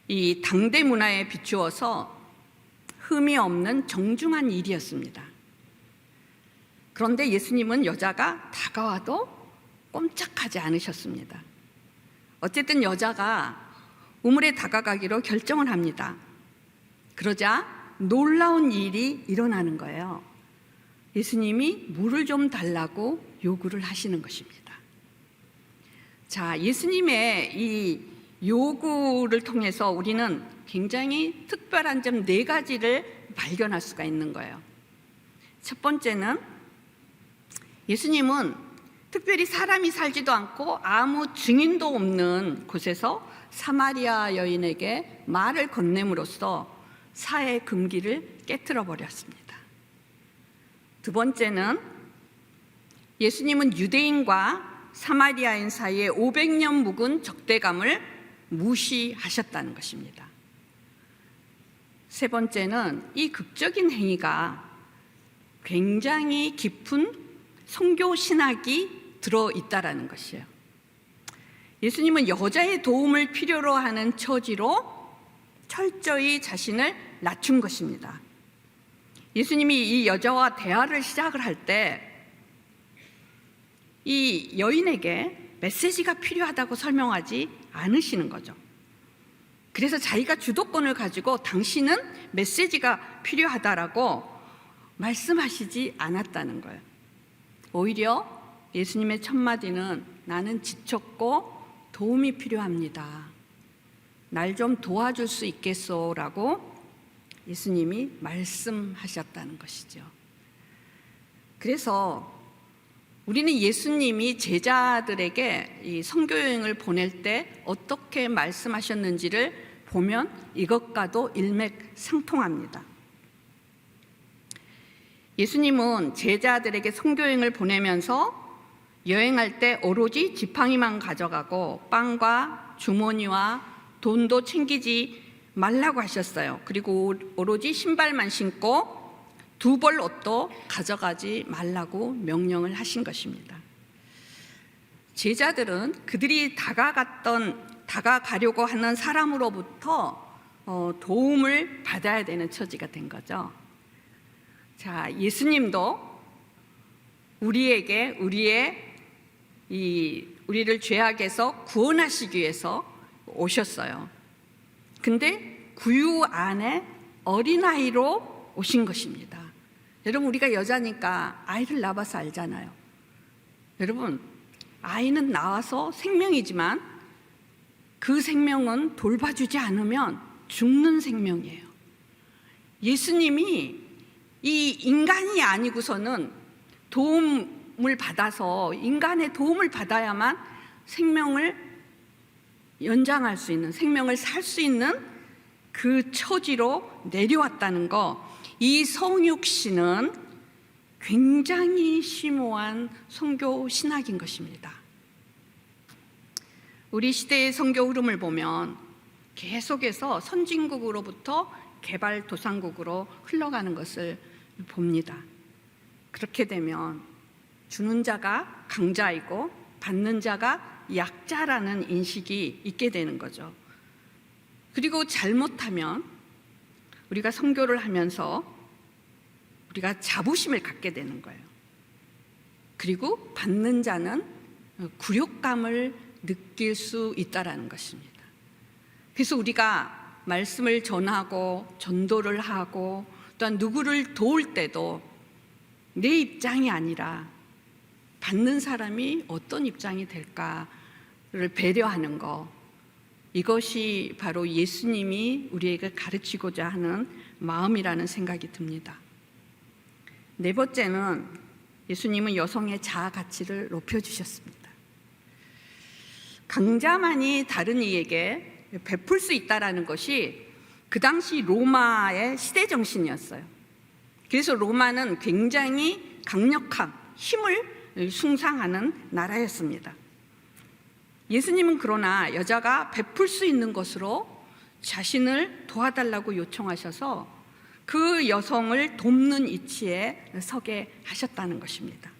이 당대 문화에 비추어서 흠이 없는 정중한 일이었습니다. 그런데 예수님은 여자가 다가와도 꼼짝하지 않으셨습니다. 어쨌든 여자가 우물에 다가가기로 결정을 합니다. 그러자 놀라운 일이 일어나는 거예요. 예수님이 물을 좀 달라고 요구를 하시는 것입니다. 자, 예수님의 이 요구를 통해서 우리는 굉장히 특별한 점 4가지를 발견할 수가 있는 거예요. 첫 번째는 예수님은 특별히 사람이 살지도 않고 아무 증인도 없는 곳에서 사마리아 여인에게 말을 건넴으로써 사회 금기를 깨트려 버렸습니다. 두 번째는 예수님은 유대인과 사마리아인 사이에 500년 묵은 적대감을 무시하셨다는 것입니다. 세 번째는 이 극적인 행위가 굉장히 깊은 선교 신학이 들어있다라는 것이에요. 예수님은 여자의 도움을 필요로 하는 처지로 철저히 자신을 낮춘 것입니다. 예수님이 이 여자와 대화를 시작을 할 때 이 여인에게 메시지가 필요하다고 설명하지 않으시는 거죠. 그래서 자기가 주도권을 가지고 당신은 메시지가 필요하다라고 말씀하시지 않았다는 거예요. 오히려 예수님의 첫 마디는 나는 지쳤고 도움이 필요합니다. 날 좀 도와줄 수 있겠소라고 예수님이 말씀하셨다는 것이죠. 그래서 우리는 예수님이 제자들에게 이 선교 여행을 보낼 때 어떻게 말씀하셨는지를 보면 이것과도 일맥상통합니다. 예수님은 제자들에게 선교 여행을 보내면서 여행할 때 오로지 지팡이만 가져가고 빵과 주머니와 돈도 챙기지 말라고 하셨어요. 그리고 오로지 신발만 신고 2벌 옷도 가져가지 말라고 명령을 하신 것입니다. 제자들은 그들이 다가가려고 하는 사람으로부터 도움을 받아야 되는 처지가 된 거죠. 자, 예수님도 우리에게 우리를 죄악에서 구원하시기 위해서 오셨어요. 근데 구유 안에 어린아이로 오신 것입니다. 여러분, 우리가 여자니까 아이를 낳아서 알잖아요. 여러분, 아이는 나와서 생명이지만 그 생명은 돌봐주지 않으면 죽는 생명이에요. 예수님이 이 인간이 아니고서는 도움을 받아서 인간의 도움을 받아야만 생명을 연장할 수 있는, 생명을 살 수 있는 그 처지로 내려왔다는 거, 이 성육신은 굉장히 심오한 선교 신학인 것입니다. 우리 시대의 선교 흐름을 보면 계속해서 선진국으로부터 개발도상국으로 흘러가는 것을 봅니다. 그렇게 되면 주는 자가 강자이고 받는 자가 약자라는 인식이 있게 되는 거죠. 그리고 잘못하면 우리가 선교를 하면서 우리가 자부심을 갖게 되는 거예요. 그리고 받는 자는 굴욕감을 느낄 수 있다라는 것입니다. 그래서 우리가 말씀을 전하고 전도를 하고 또한 누구를 도울 때도 내 입장이 아니라 받는 사람이 어떤 입장이 될까를 배려하는 거, 이것이 바로 예수님이 우리에게 가르치고자 하는 마음이라는 생각이 듭니다. 네 번째는 예수님은 여성의 자아 가치를 높여주셨습니다. 강자만이 다른 이에게 베풀 수 있다는 것이 그 당시 로마의 시대 정신이었어요. 그래서 로마는 굉장히 강력한 힘을 숭상하는 나라였습니다. 예수님은 그러나 여자가 베풀 수 있는 것으로 자신을 도와달라고 요청하셔서 그 여성을 돕는 위치에 서게 하셨다는 것입니다.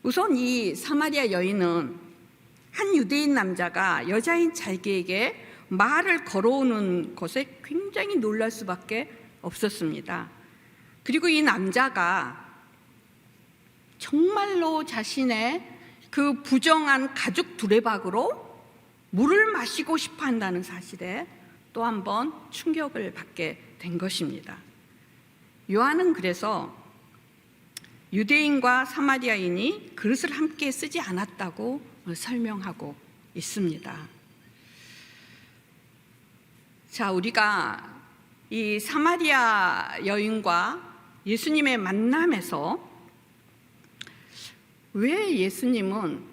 우선 이 사마리아 여인은 한 유대인 남자가 여자인 자기에게 말을 걸어오는 것에 굉장히 놀랄 수밖에 없었습니다. 그리고 이 남자가 정말로 자신의 그 부정한 가죽 두레박으로 물을 마시고 싶어 한다는 사실에 또 한 번 충격을 받게 된 것입니다. 요한은 그래서 유대인과 사마리아인이 그릇을 함께 쓰지 않았다고 설명하고 있습니다. 자, 우리가 이 사마리아 여인과 예수님의 만남에서 왜 예수님은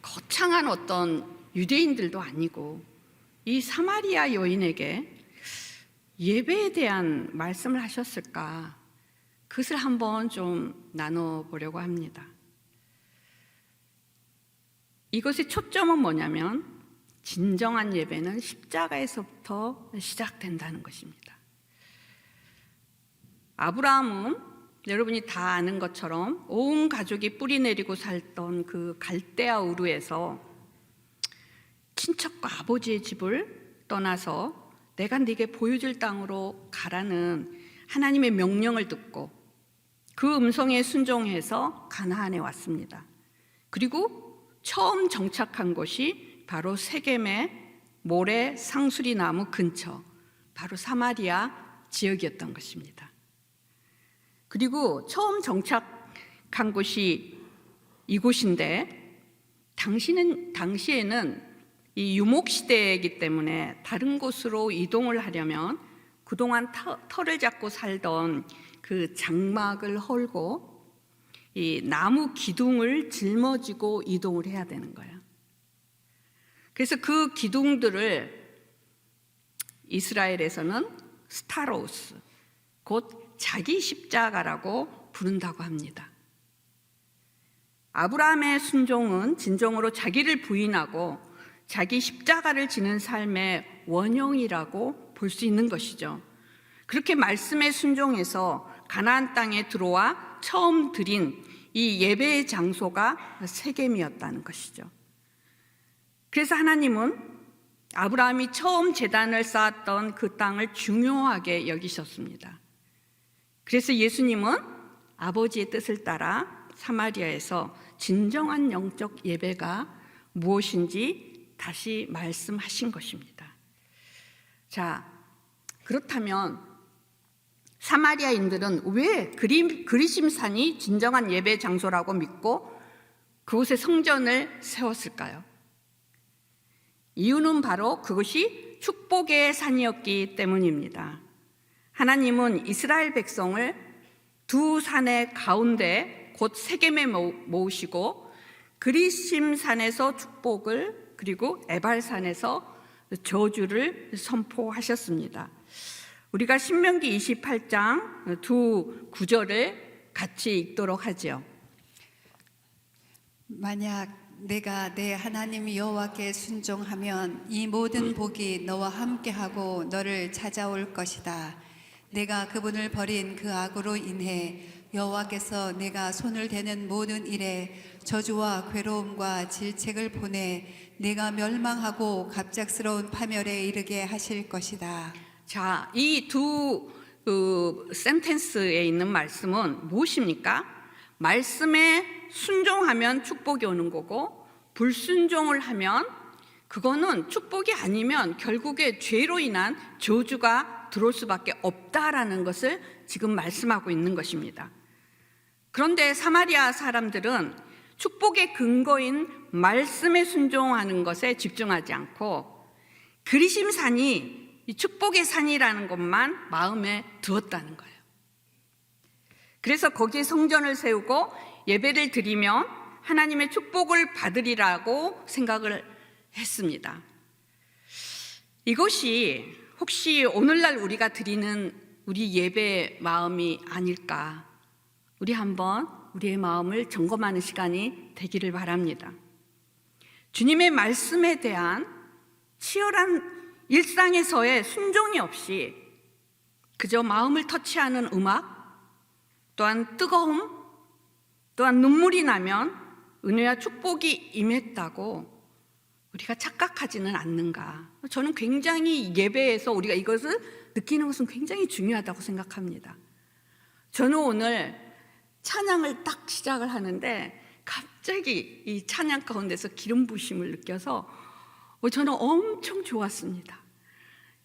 거창한 어떤 유대인들도 아니고 이 사마리아 여인에게 예배에 대한 말씀을 하셨을까? 그것을 한번 좀 나눠보려고 합니다. 이것의 초점은 뭐냐면 진정한 예배는 십자가에서부터 시작된다는 것입니다. 아브라함은 여러분이 다 아는 것처럼 온 가족이 뿌리 내리고 살던 그 갈대아 우르에서 친척과 아버지의 집을 떠나서 내가 네게 보여줄 땅으로 가라는 하나님의 명령을 듣고 그 음성에 순종해서 가나안에 왔습니다. 그리고 처음 정착한 곳이 바로 세겜의 모래 상수리 나무 근처, 바로 사마리아 지역이었던 것입니다. 그리고 처음 정착한 곳이 이곳인데 당시에는 이 유목시대이기 때문에 다른 곳으로 이동을 하려면 그동안 터를 잡고 살던 그 장막을 헐고 이 나무 기둥을 짊어지고 이동을 해야 되는 거예요. 그래서 그 기둥들을 이스라엘에서는 스타로스, 곧 자기 십자가라고 부른다고 합니다. 아브라함의 순종은 진정으로 자기를 부인하고 자기 십자가를 지는 삶의 원형이라고 볼 수 있는 것이죠. 그렇게 말씀에 순종해서 가나안 땅에 들어와 처음 드린 이 예배의 장소가 세겜이었다는 것이죠. 그래서 하나님은 아브라함이 처음 제단을 쌓았던 그 땅을 중요하게 여기셨습니다. 그래서 예수님은 아버지의 뜻을 따라 사마리아에서 진정한 영적 예배가 무엇인지 다시 말씀하신 것입니다. 자, 그렇다면 사마리아인들은 왜 그리심산이 진정한 예배 장소라고 믿고 그곳에 성전을 세웠을까요? 이유는 바로 그것이 축복의 산이었기 때문입니다. 하나님은 이스라엘 백성을 두 산의 가운데 곧 세겜에 모으시고 그리심산에서 축복을 그리고 에발산에서 저주를 선포하셨습니다. 우리가 신명기 28장 두 구절을 같이 읽도록 하죠. 만약 내가 내 하나님 여호와께 순종하면 이 모든 복이 너와 함께하고 너를 찾아올 것이다. 내가 그분을 버린 그 악으로 인해 여호와께서 내가 손을 대는 모든 일에 저주와 괴로움과 질책을 보내 내가 멸망하고 갑작스러운 파멸에 이르게 하실 것이다. 자, 이 두 센텐스에 있는 말씀은 무엇입니까? 말씀에 순종하면 축복이 오는 거고 불순종을 하면 그거는 축복이 아니면 결국에 죄로 인한 저주가 들어올 수밖에 없다라는 것을 지금 말씀하고 있는 것입니다. 그런데 사마리아 사람들은 축복의 근거인 말씀에 순종하는 것에 집중하지 않고 그리심산이 이 축복의 산이라는 것만 마음에 두었다는 거예요. 그래서 거기에 성전을 세우고 예배를 드리면 하나님의 축복을 받으리라고 생각을 했습니다. 이것이 혹시 오늘날 우리가 드리는 우리 예배 마음이 아닐까 우리 한번 우리의 마음을 점검하는 시간이 되기를 바랍니다. 주님의 말씀에 대한 치열한 일상에서의 순종이 없이 그저 마음을 터치하는 음악, 또한 뜨거움, 또한 눈물이 나면 은혜와 축복이 임했다고 우리가 착각하지는 않는가. 저는 굉장히 예배에서 우리가 이것을 느끼는 것은 굉장히 중요하다고 생각합니다. 저는 오늘 찬양을 딱 시작을 하는데 갑자기 이 찬양 가운데서 기름 부으심을 느껴서 저는 엄청 좋았습니다.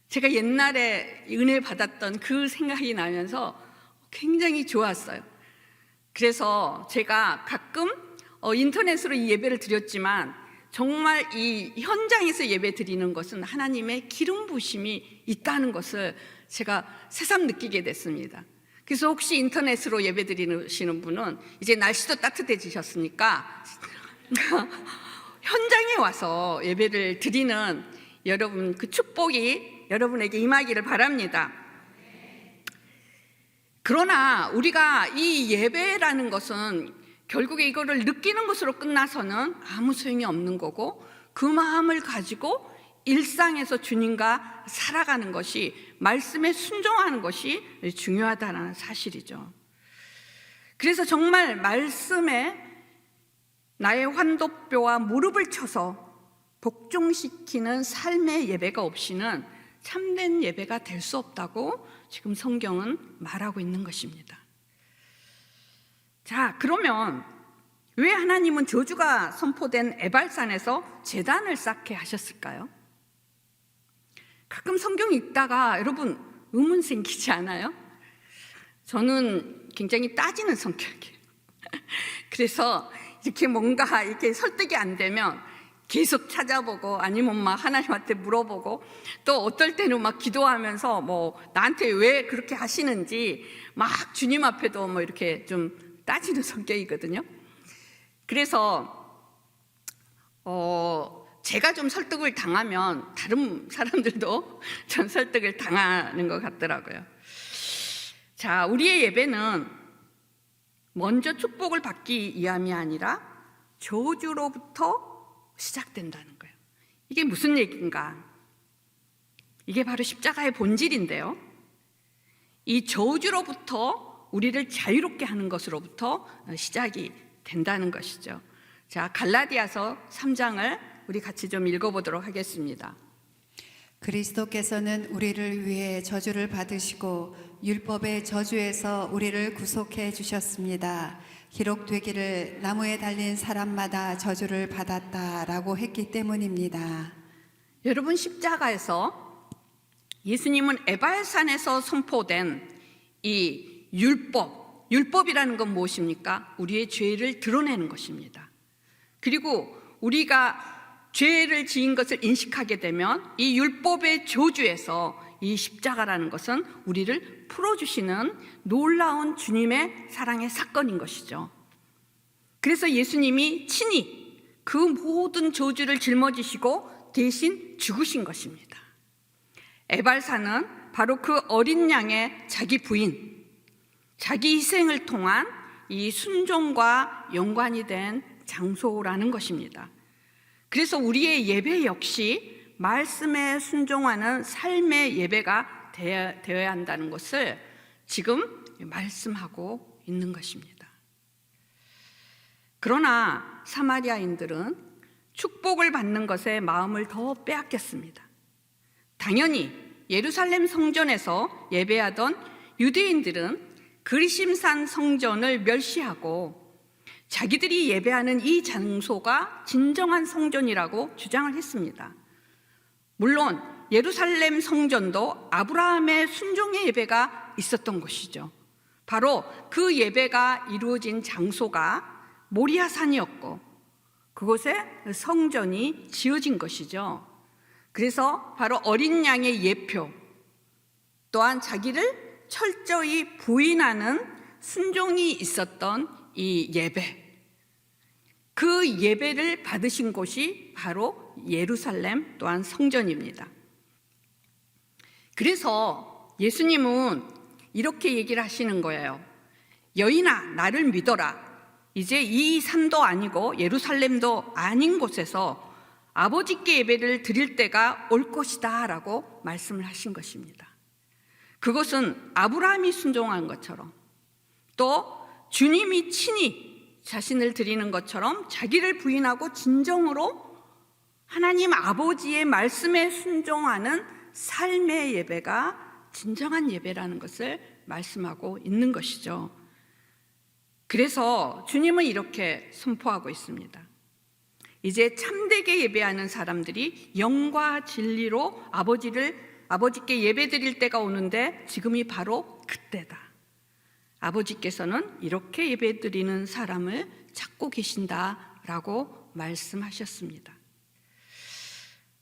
제가 옛날에 은혜 받았던 그 생각이 나면서 굉장히 좋았어요. 그래서 제가 가끔 인터넷으로 이 예배를 드렸지만 정말 이 현장에서 예배 드리는 것은 하나님의 기름 부으심이 있다는 것을 제가 새삼 느끼게 됐습니다. 그래서 혹시 인터넷으로 예배 드리시는 분은 이제 날씨도 따뜻해지셨으니까 현장에 와서 예배를 드리는 여러분 그 축복이 여러분에게 임하기를 바랍니다. 그러나 우리가 이 예배라는 것은 결국에 이거를 느끼는 것으로 끝나서는 아무 소용이 없는 거고, 그 마음을 가지고 일상에서 주님과 살아가는 것이, 말씀에 순종하는 것이 중요하다는 사실이죠. 그래서 정말 말씀에 나의 환도뼈와 무릎을 쳐서 복종시키는 삶의 예배가 없이는 참된 예배가 될 수 없다고 지금 성경은 말하고 있는 것입니다. 자, 그러면 왜 하나님은 저주가 선포된 에발산에서 제단을 쌓게 하셨을까요? 가끔 성경 읽다가 여러분 의문 생기지 않아요? 저는 굉장히 따지는 성격이에요. 그래서 이렇게 뭔가 이렇게 설득이 안 되면 계속 찾아보고, 아니면 막 하나님한테 물어보고, 또 어떨 때는 막 기도하면서 뭐 나한테 왜 그렇게 하시는지 막 주님 앞에도 뭐 이렇게 좀 따지는 성격이거든요. 그래서 제가 좀 설득을 당하면 다른 사람들도 전 설득을 당하는 것 같더라고요. 자, 우리의 예배는 먼저 축복을 받기 위함이 아니라 저주로부터 시작된다는 거예요. 이게 무슨 얘기인가? 이게 바로 십자가의 본질인데요. 이 저주로부터 우리를 자유롭게 하는 것으로부터 시작이 된다는 것이죠. 자, 갈라디아서 3장을 우리 같이 좀 읽어보도록 하겠습니다. 그리스도께서는 우리를 위해 저주를 받으시고 율법의 저주에서 우리를 구속해 주셨습니다. 기록되기를 나무에 달린 사람마다 저주를 받았다라고 했기 때문입니다. 여러분, 십자가에서 예수님은 에발산에서 선포된 이 율법이라는 건 무엇입니까? 우리의 죄를 드러내는 것입니다. 그리고 우리가 죄를 지은 것을 인식하게 되면 이 율법의 저주에서 이 십자가라는 것은 우리를 풀어주시는 놀라운 주님의 사랑의 사건인 것이죠. 그래서 예수님이 친히 그 모든 저주를 짊어지시고 대신 죽으신 것입니다. 에발산은 바로 그 어린 양의 자기 부인, 자기 희생을 통한 이 순종과 연관이 된 장소라는 것입니다. 그래서 우리의 예배 역시 말씀에 순종하는 삶의 예배가 되어야 한다는 것을 지금 말씀하고 있는 것입니다. 그러나 사마리아인들은 축복을 받는 것에 마음을 더 빼앗겼습니다. 당연히 예루살렘 성전에서 예배하던 유대인들은 그리심산 성전을 멸시하고 자기들이 예배하는 이 장소가 진정한 성전이라고 주장을 했습니다. 물론 예루살렘 성전도 아브라함의 순종의 예배가 있었던 것이죠. 바로 그 예배가 이루어진 장소가 모리아산이었고 그곳에 성전이 지어진 것이죠. 그래서 바로 어린 양의 예표, 또한 자기를 철저히 부인하는 순종이 있었던 이 예배, 그 예배를 받으신 곳이 바로 예루살렘 또한 성전입니다. 그래서 예수님은 이렇게 얘기를 하시는 거예요. 여인아 나를 믿어라. 이제 이 산도 아니고 예루살렘도 아닌 곳에서 아버지께 예배를 드릴 때가 올 것이다 라고 말씀을 하신 것입니다. 그것은 아브라함이 순종한 것처럼 또 주님이 친히 자신을 드리는 것처럼 자기를 부인하고 진정으로 하나님 아버지의 말씀에 순종하는 삶의 예배가 진정한 예배라는 것을 말씀하고 있는 것이죠. 그래서 주님은 이렇게 선포하고 있습니다. 이제 참되게 예배하는 사람들이 영과 진리로 아버지께 예배드릴 때가 오는데 지금이 바로 그때다. 아버지께서는 이렇게 예배드리는 사람을 찾고 계신다라고 말씀하셨습니다.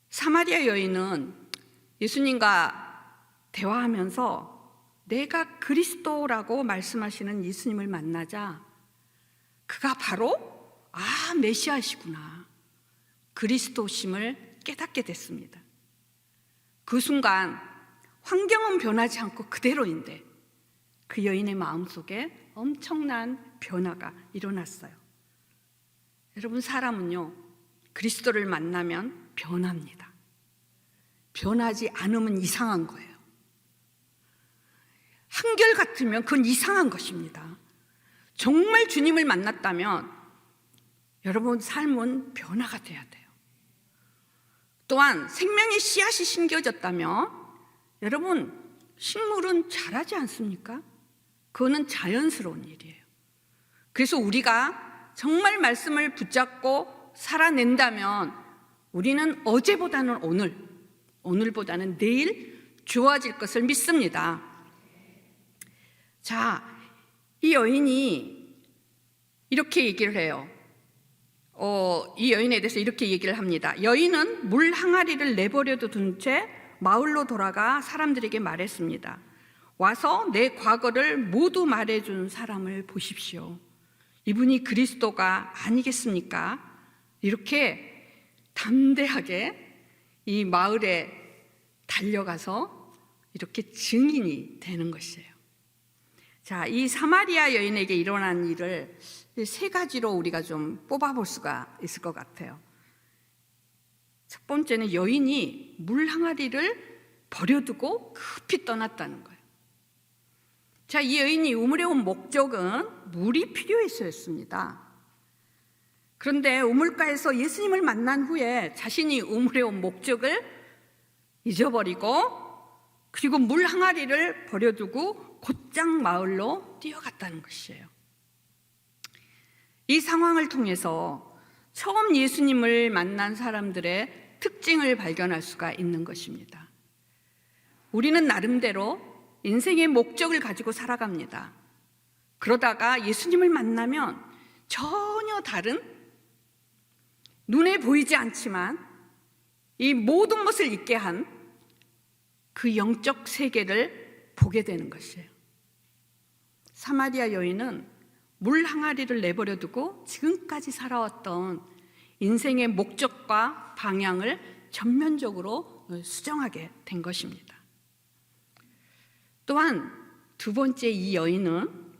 사마리아 여인은 예수님과 대화하면서 내가 그리스도라고 말씀하시는 예수님을 만나자 그가 바로 메시아시구나, 그리스도심을 깨닫게 됐습니다. 그 순간 환경은 변하지 않고 그대로인데 그 여인의 마음속에 엄청난 변화가 일어났어요. 여러분, 사람은요 그리스도를 만나면 변합니다. 변하지 않으면 이상한 거예요. 한결같으면 그건 이상한 것입니다. 정말 주님을 만났다면 여러분 삶은 변화가 돼야 돼요. 또한 생명의 씨앗이 심겨졌다면 여러분 식물은 자라지 않습니까? 그거는 자연스러운 일이에요. 그래서 우리가 정말 말씀을 붙잡고 살아낸다면 우리는 어제보다는 오늘보다는 내일 좋아질 것을 믿습니다. 자, 이 여인이 이렇게 얘기를 해요. 이 여인에 대해서 이렇게 얘기를 합니다. 여인은 물 항아리를 내버려 둔 채 마을로 돌아가 사람들에게 말했습니다. 와서 내 과거를 모두 말해준 사람을 보십시오. 이분이 그리스도가 아니겠습니까? 이렇게 담대하게 이 마을에 달려가서 이렇게 증인이 되는 것이에요. 자, 이 사마리아 여인에게 일어난 일을 세 가지로 우리가 좀 뽑아볼 수가 있을 것 같아요. 첫 번째는 여인이 물 항아리를 버려두고 급히 떠났다는 거예요. 자, 이 여인이 우물에 온 목적은 물이 필요해서였습니다. 그런데 우물가에서 예수님을 만난 후에 자신이 우물에 온 목적을 잊어버리고 그리고 물 항아리를 버려두고 곧장 마을로 뛰어갔다는 것이에요. 이 상황을 통해서 처음 예수님을 만난 사람들의 특징을 발견할 수가 있는 것입니다. 우리는 나름대로 인생의 목적을 가지고 살아갑니다. 그러다가 예수님을 만나면 전혀 다른, 눈에 보이지 않지만 이 모든 것을 잊게 한 그 영적 세계를 보게 되는 것이에요. 사마리아 여인은 물 항아리를 내버려 두고 지금까지 살아왔던 인생의 목적과 방향을 전면적으로 수정하게 된 것입니다. 또한 두 번째, 이 여인은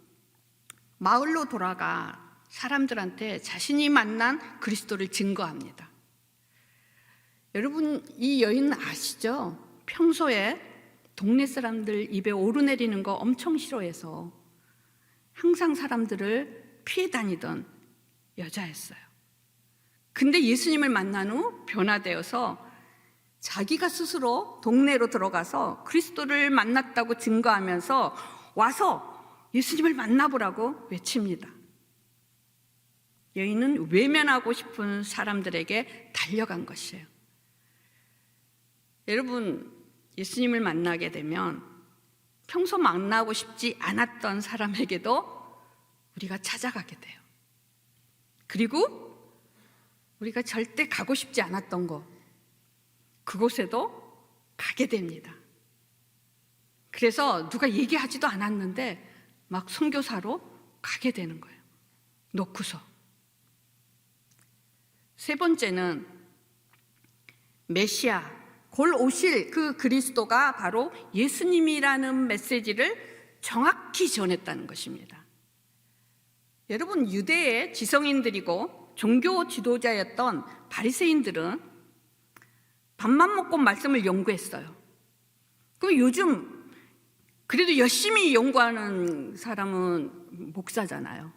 마을로 돌아가 사람들한테 자신이 만난 그리스도를 증거합니다. 여러분, 이 여인 아시죠? 평소에 동네 사람들 입에 오르내리는 거 엄청 싫어해서 항상 사람들을 피해 다니던 여자였어요. 근데 예수님을 만난 후 변화되어서 자기가 스스로 동네로 들어가서 그리스도를 만났다고 증거하면서 와서 예수님을 만나보라고 외칩니다. 여인은 외면하고 싶은 사람들에게 달려간 것이에요. 여러분, 예수님을 만나게 되면 평소 만나고 싶지 않았던 사람에게도 우리가 찾아가게 돼요. 그리고 우리가 절대 가고 싶지 않았던 곳, 그곳에도 가게 됩니다. 그래서 누가 얘기하지도 않았는데 막 선교사로 가게 되는 거예요. 놓고서. 세 번째는 메시아, 곧 오실 그 그리스도가 바로 예수님이라는 메시지를 정확히 전했다는 것입니다. 여러분, 유대의 지성인들이고 종교 지도자였던 바리새인들은 밥만 먹고 말씀을 연구했어요. 그럼 요즘 그래도 열심히 연구하는 사람은 목사잖아요.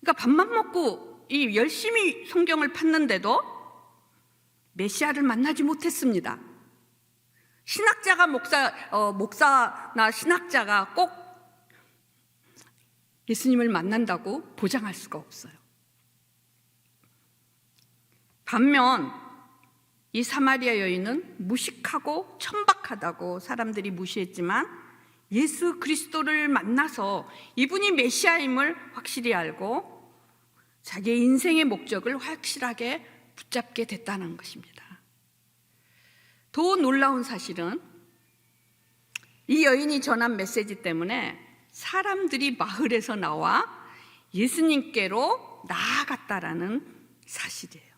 그러니까 밥만 먹고 이 열심히 성경을 팠는데도 메시아를 만나지 못했습니다. 신학자가 목사나 신학자가 꼭 예수님을 만난다고 보장할 수가 없어요. 반면 이 사마리아 여인은 무식하고 천박하다고 사람들이 무시했지만 예수 그리스도를 만나서 이분이 메시아임을 확실히 알고 자기의 인생의 목적을 확실하게 붙잡게 됐다는 것입니다. 더 놀라운 사실은 이 여인이 전한 메시지 때문에 사람들이 마을에서 나와 예수님께로 나아갔다라는 사실이에요.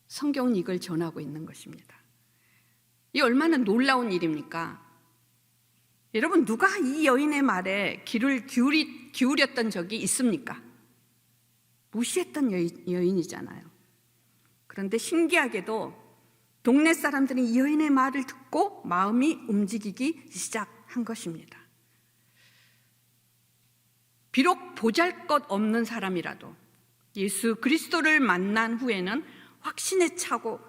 성경은 이걸 전하고 있는 것입니다. 이 얼마나 놀라운 일입니까? 여러분, 누가 이 여인의 말에 귀를 기울였던 적이 있습니까? 무시했던 여인이잖아요. 그런데 신기하게도 동네 사람들은 이 여인의 말을 듣고 마음이 움직이기 시작한 것입니다. 비록 보잘것없는 사람이라도 예수 그리스도를 만난 후에는 확신에 차고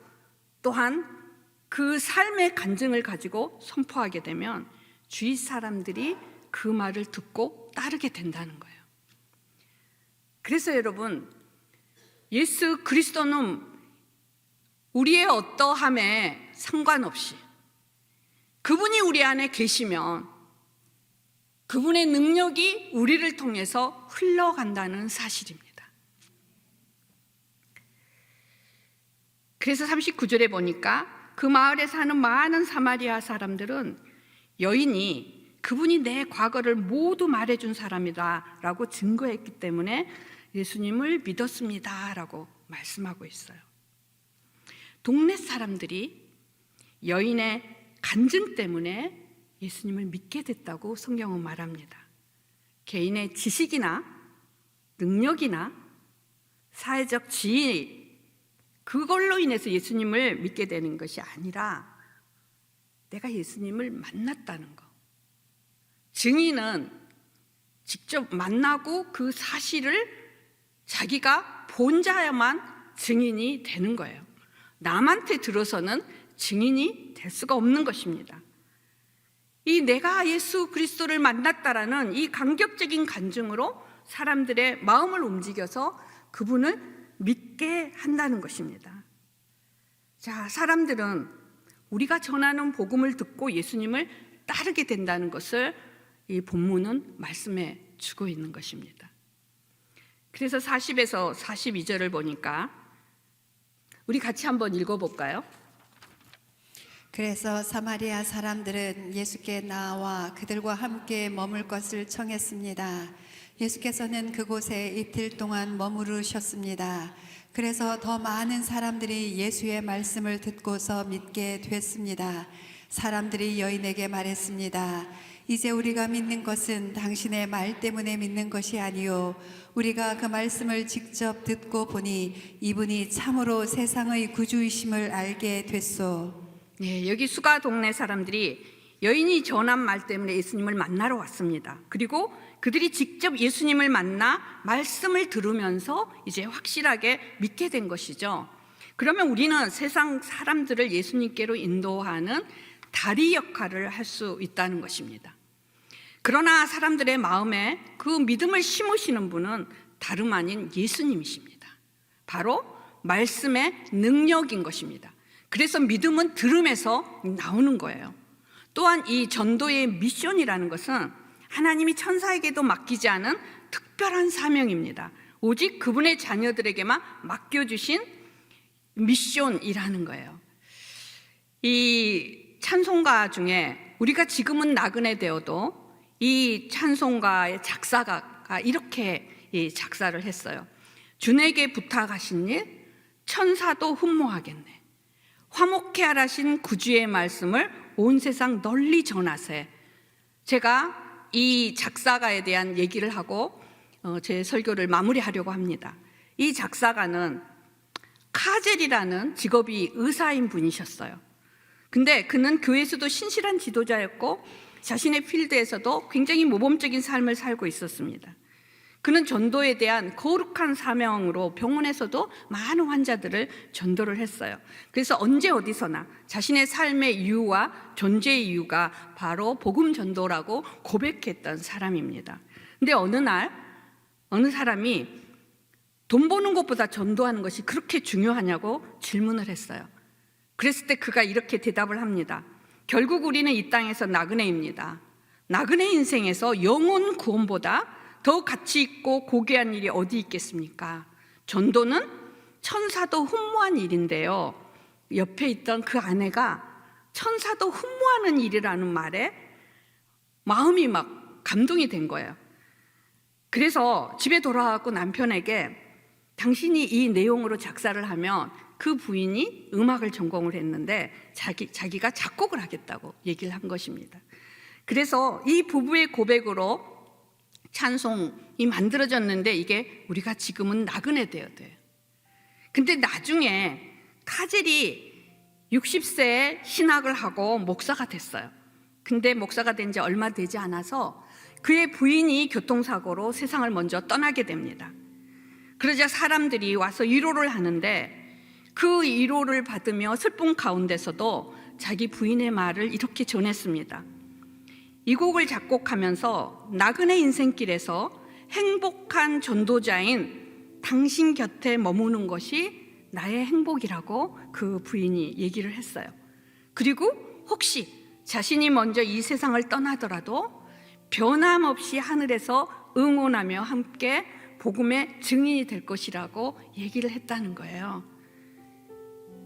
또한 그 삶의 간증을 가지고 선포하게 되면 주위 사람들이 그 말을 듣고 따르게 된다는 거예요. 그래서 여러분, 예수 그리스도는 우리의 어떠함에 상관없이 그분이 우리 안에 계시면 그분의 능력이 우리를 통해서 흘러간다는 사실입니다. 그래서 39절에 보니까 그 마을에 사는 많은 사마리아 사람들은 여인이 그분이 내 과거를 모두 말해준 사람이다 라고 증거했기 때문에 예수님을 믿었습니다 라고 말씀하고 있어요. 동네 사람들이 여인의 간증 때문에 예수님을 믿게 됐다고 성경은 말합니다. 개인의 지식이나 능력이나 사회적 지위, 그걸로 인해서 예수님을 믿게 되는 것이 아니라 내가 예수님을 만났다는 것. 증인은 직접 만나고 그 사실을 자기가 본 자야만 증인이 되는 거예요. 남한테 들어서는 증인이 될 수가 없는 것입니다. 이 내가 예수 그리스도를 만났다라는 이 감격적인 간증으로 사람들의 마음을 움직여서 그분을 믿게 한다는 것입니다. 자, 사람들은 우리가 전하는 복음을 듣고 예수님을 따르게 된다는 것을 이 본문은 말씀해 주고 있는 것입니다. 그래서 40에서 42절을 보니까 우리 같이 한번 읽어볼까요? 그래서 사마리아 사람들은 예수께 나와 그들과 함께 머물 것을 청했습니다. 예수께서는 그곳에 이틀 동안 머무르셨습니다. 그래서 더 많은 사람들이 예수의 말씀을 듣고서 믿게 됐습니다. 사람들이 여인에게 말했습니다. 이제 우리가 믿는 것은 당신의 말 때문에 믿는 것이 아니요 우리가 그 말씀을 직접 듣고 보니 이분이 참으로 세상의 구주이심을 알게 됐소. 네, 여기 수가 동네 사람들이 여인이 전한 말 때문에 예수님을 만나러 왔습니다. 그리고 그들이 직접 예수님을 만나 말씀을 들으면서 이제 확실하게 믿게 된 것이죠. 그러면 우리는 세상 사람들을 예수님께로 인도하는 다리 역할을 할 수 있다는 것입니다. 그러나 사람들의 마음에 그 믿음을 심으시는 분은 다름 아닌 예수님이십니다. 바로 말씀의 능력인 것입니다. 그래서 믿음은 들음에서 나오는 거예요. 또한 이 전도의 미션이라는 것은 하나님이 천사에게도 맡기지 않은 특별한 사명입니다. 오직 그분의 자녀들에게만 맡겨주신 미션이라는 거예요. 이 찬송가 중에 우리가 지금은 나그네 되어도 이 찬송가의 작사가가 이렇게 작사를 했어요. 주에게 부탁하신 일 천사도 흠모하겠네. 화목해 하라신 구주의 말씀을 온 세상 널리 전하세. 제가 이 작사가에 대한 얘기를 하고 제 설교를 마무리하려고 합니다. 이 작사가는 카젤이라는 직업이 의사인 분이셨어요. 근데 그는 교회에서도 신실한 지도자였고 자신의 필드에서도 굉장히 모범적인 삶을 살고 있었습니다. 그는 전도에 대한 거룩한 사명으로 병원에서도 많은 환자들을 전도를 했어요. 그래서 언제 어디서나 자신의 삶의 이유와 존재의 이유가 바로 복음 전도라고 고백했던 사람입니다. 근데 어느 날 어느 사람이 돈 버는 것보다 전도하는 것이 그렇게 중요하냐고 질문을 했어요. 그랬을 때 그가 이렇게 대답을 합니다. 결국 우리는 이 땅에서 나그네입니다. 나그네 인생에서 영혼 구원보다 더 가치 있고 고귀한 일이 어디 있겠습니까? 전도는 천사도 흠모한 일인데요. 옆에 있던 그 아내가 천사도 흠모하는 일이라는 말에 마음이 막 감동이 된 거예요. 그래서 집에 돌아가고 남편에게 당신이 이 내용으로 작사를 하면 그 부인이 음악을 전공을 했는데 자기가 작곡을 하겠다고 얘기를 한 것입니다. 그래서 이 부부의 고백으로 찬송이 만들어졌는데 이게 우리가 지금은 나그네 되어야 돼요. 근데 나중에 카젤이 60세에 신학을 하고 목사가 됐어요. 근데 목사가 된 지 얼마 되지 않아서 그의 부인이 교통사고로 세상을 먼저 떠나게 됩니다. 그러자 사람들이 와서 위로를 하는데 그 위로를 받으며 슬픔 가운데서도 자기 부인의 말을 이렇게 전했습니다. 이 곡을 작곡하면서 나그네 인생길에서 행복한 전도자인 당신 곁에 머무는 것이 나의 행복이라고 그 부인이 얘기를 했어요. 그리고 혹시 자신이 먼저 이 세상을 떠나더라도 변함없이 하늘에서 응원하며 함께 복음의 증인이 될 것이라고 얘기를 했다는 거예요.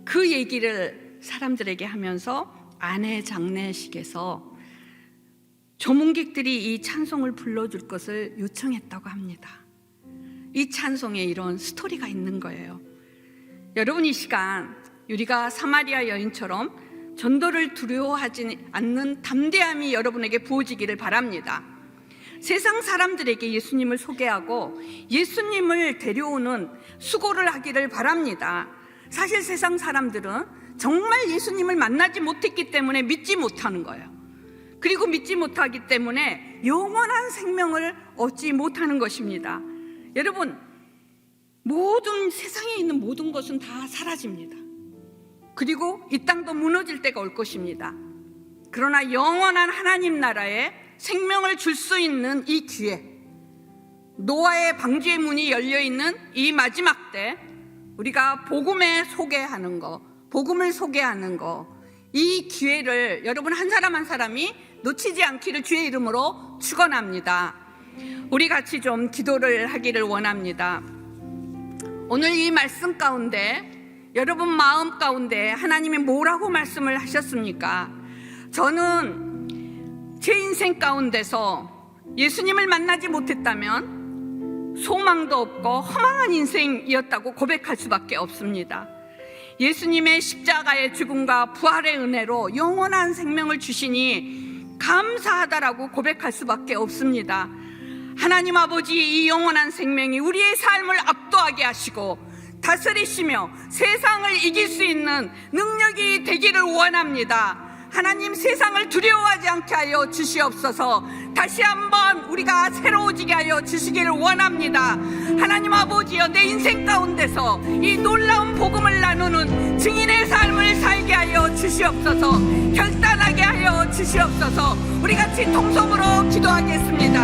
그 얘기를 사람들에게 하면서 아내 장례식에서 조문객들이 이 찬송을 불러줄 것을 요청했다고 합니다. 이 찬송에 이런 스토리가 있는 거예요. 여러분, 이 시간 우리가 사마리아 여인처럼 전도를 두려워하지 않는 담대함이 여러분에게 부어지기를 바랍니다. 세상 사람들에게 예수님을 소개하고 예수님을 데려오는 수고를 하기를 바랍니다. 사실 세상 사람들은 정말 예수님을 만나지 못했기 때문에 믿지 못하는 거예요. 그리고 믿지 못하기 때문에 영원한 생명을 얻지 못하는 것입니다. 여러분, 모든 세상에 있는 모든 것은 다 사라집니다. 그리고 이 땅도 무너질 때가 올 것입니다. 그러나 영원한 하나님 나라에 생명을 줄 수 있는 이 기회, 노아의 방주의 문이 열려있는 이 마지막 때 우리가 복음을 소개하는 거, 이 기회를 여러분 한 사람 한 사람이 놓치지 않기를 주의 이름으로 축원합니다. 우리 같이 좀 기도를 하기를 원합니다. 오늘 이 말씀 가운데 여러분 마음 가운데 하나님이 뭐라고 말씀을 하셨습니까? 저는 제 인생 가운데서 예수님을 만나지 못했다면 소망도 없고 허망한 인생이었다고 고백할 수밖에 없습니다. 예수님의 십자가의 죽음과 부활의 은혜로 영원한 생명을 주시니 감사하다라고 고백할 수밖에 없습니다. 하나님 아버지, 이 영원한 생명이 우리의 삶을 압도하게 하시고 다스리시며 세상을 이길 수 있는 능력이 되기를 원합니다. 하나님, 세상을 두려워하지 않게 하여 주시옵소서. 다시 한번 우리가 새로워지게 하여 주시기를 원합니다. 하나님 아버지여, 내 인생 가운데서 이 놀라운 복음을 나누는 증인의 삶을 살게 하여 주시옵소서. 결단하게 하여 주시옵소서. 우리 같이 통성으로 기도하겠습니다.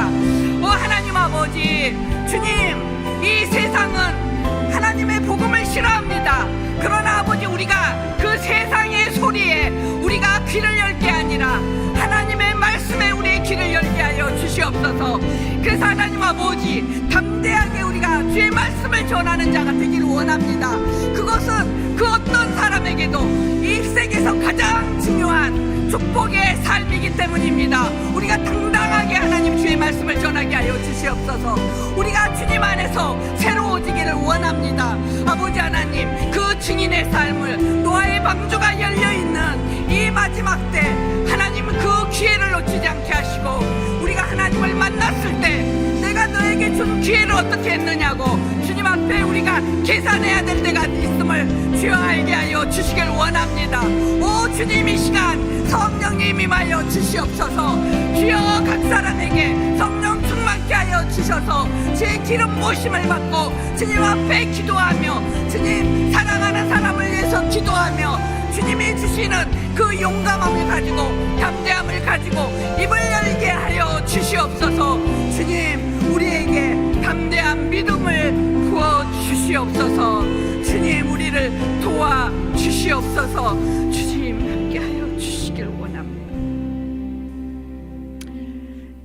하나님 아버지, 주님, 이 세상은 하나님의 복음을 싫어합니다. 그러나 아버지, 우리가 그 세상의 소리에 우리가 귀를 열 게 아니라 하나님의 말씀에 우리의 귀를 열게 하여 주시옵소서. 그래서 하나님 아버지, 담대하게 우리가 주의 말씀을 전하는 자가 되기를 원합니다. 그것은 그 어떤 사람에게도 이 세계에서 가장 중요한 축복의 삶이기 때문입니다. 우리가 당당하게 하나님 주의 말씀을 전하게 하여 주시옵소서. 우리가 주님 안에서 새로워지기를 원합니다. 아버지 하나님, 그 증인의 삶을 노아의 방주가 열려있는 이 마지막 때 하나님은 그 기회를 놓치지 않게 하시고 우리가 하나님을 만났을 때 내가 너에게 준 기회를 어떻게 했느냐고 주님 앞에 우리가 계산해야 될 때가 있음을 주여 알게 하여 주시길 원합니다. 오 주님, 이 시간 성령님 임하여 주시옵소서. 주여 각 사람에게 성령 충만케 하여 주셔서 제 기름 부으심을 받고 주님 앞에 기도하며 주님 사랑하는 사람을 위해서 기도하며 주님이 주시는 그 용감함을 가지고 담대함을 가지고 입을 열게 하여 주시옵소서. 주님, 우리에게 담대한 믿음을 부어 주시옵소서. 주님, 우리를 도와 주시옵소서. 주님, 함께 하여 주시길 원합니다.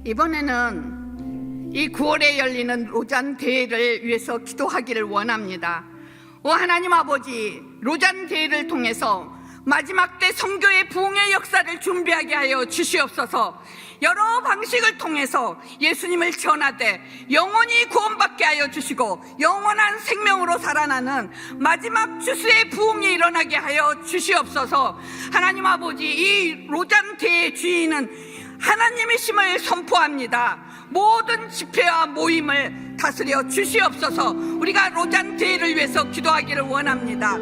이번에는 이 9월에 열리는 로잔 대회를 위해서 기도하기를 원합니다. 오 하나님 아버지, 로잔 대회를 통해서 마지막 때 선교의 부흥의 역사를 준비하게 하여 주시옵소서. 여러 방식을 통해서 예수님을 전하되 영원히 구원받게 하여 주시고 영원한 생명으로 살아나는 마지막 주수의 부흥이 일어나게 하여 주시옵소서. 하나님 아버지, 이 로잔 대회의 주인은 하나님이심을 선포합니다. 모든 집회와 모임을 다스려 주시옵소서. 우리가 로잔 대회를 위해서 기도하기를 원합니다.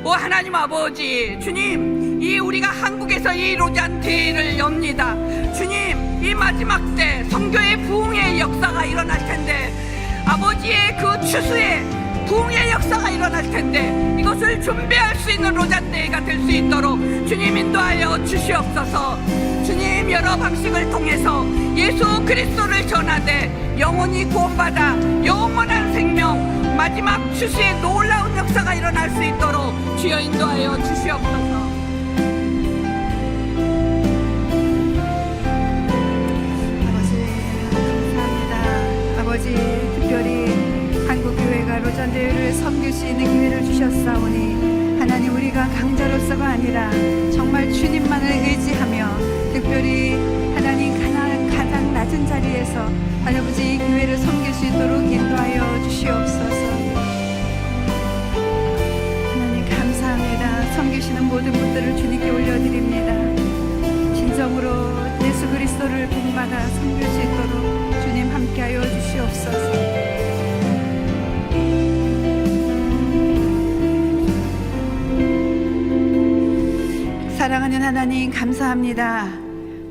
오 하나님 아버지, 주님, 이 우리가 한국에서 이 로잔 대회를 엽니다. 주님, 이 마지막 때 선교의 부흥의 역사가 일어날 텐데 아버지의 그 추수의 부흥의 역사가 일어날 텐데 이것을 준비할 수 있는 로잔 대회가 될 수 있도록 주님 인도하여 주시옵소서. 주님, 여러 방식을 통해서 예수 그리스도를 전하되 영원히 구원받아 영원한 생명 마지막 추수의 놀라운 역사가 일어날 수 있도록 주여 인도하여 주시옵소서. 아버지, 특별히 한국교회가 로잔대회를 섬길 수 있는 기회를 주셨사오니 하나님, 우리가 강자로서가 아니라 정말 주님만을 의지하며 특별히 하나님 가장 낮은 자리에서 아버지 이 교회를 섬길 수 있도록 인도하여 주시옵소서. 하나님 감사합니다. 섬기시는 모든 분들을 주님께 올려드립니다. 진정으로 예수 그리스도를 본받아 섬길 수 있도록 주님 함께하여 주시옵소서. 사랑하는 하나님 감사합니다.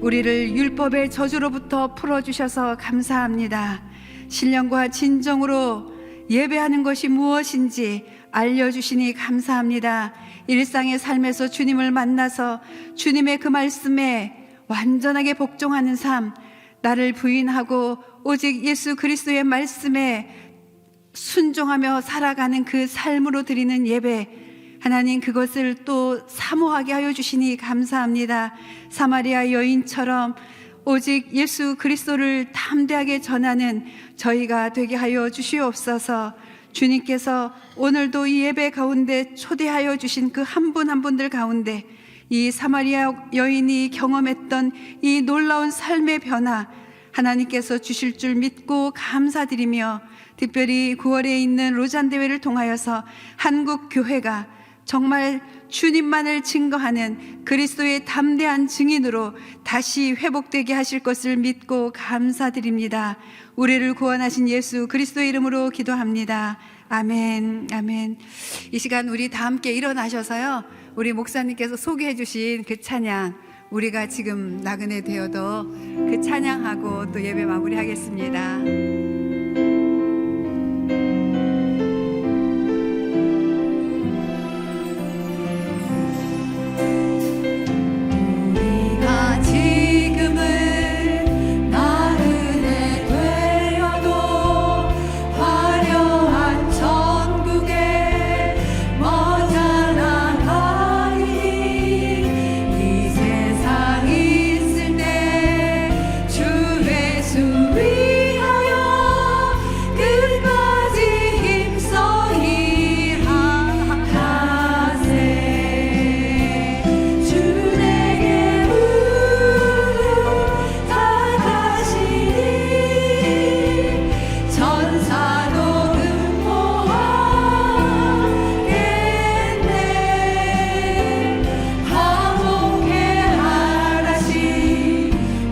우리를 율법의 저주로부터 풀어주셔서 감사합니다. 신령과 진정으로 예배하는 것이 무엇인지 알려주시니 감사합니다. 일상의 삶에서 주님을 만나서 주님의 그 말씀에 완전하게 복종하는 삶, 나를 부인하고 오직 예수 그리스도의 말씀에 순종하며 살아가는 그 삶으로 드리는 예배, 하나님 그것을 또 사모하게 하여 주시니 감사합니다. 사마리아 여인처럼 오직 예수 그리스도를 담대하게 전하는 저희가 되게 하여 주시옵소서. 주님께서 오늘도 이 예배 가운데 초대하여 주신 그 한 분 한 분들 가운데 이 사마리아 여인이 경험했던 이 놀라운 삶의 변화 하나님께서 주실 줄 믿고 감사드리며, 특별히 9월에 있는 로잔 대회를 통하여서 한국 교회가 정말 주님만을 증거하는 그리스도의 담대한 증인으로 다시 회복되게 하실 것을 믿고 감사드립니다. 우리를 구원하신 예수 그리스도의 이름으로 기도합니다. 아멘, 아멘. 이 시간 우리 다 함께 일어나셔서요, 우리 목사님께서 소개해 주신 그 찬양, 우리가 지금 나그네 되어도 그 찬양하고 또 예배 마무리하겠습니다.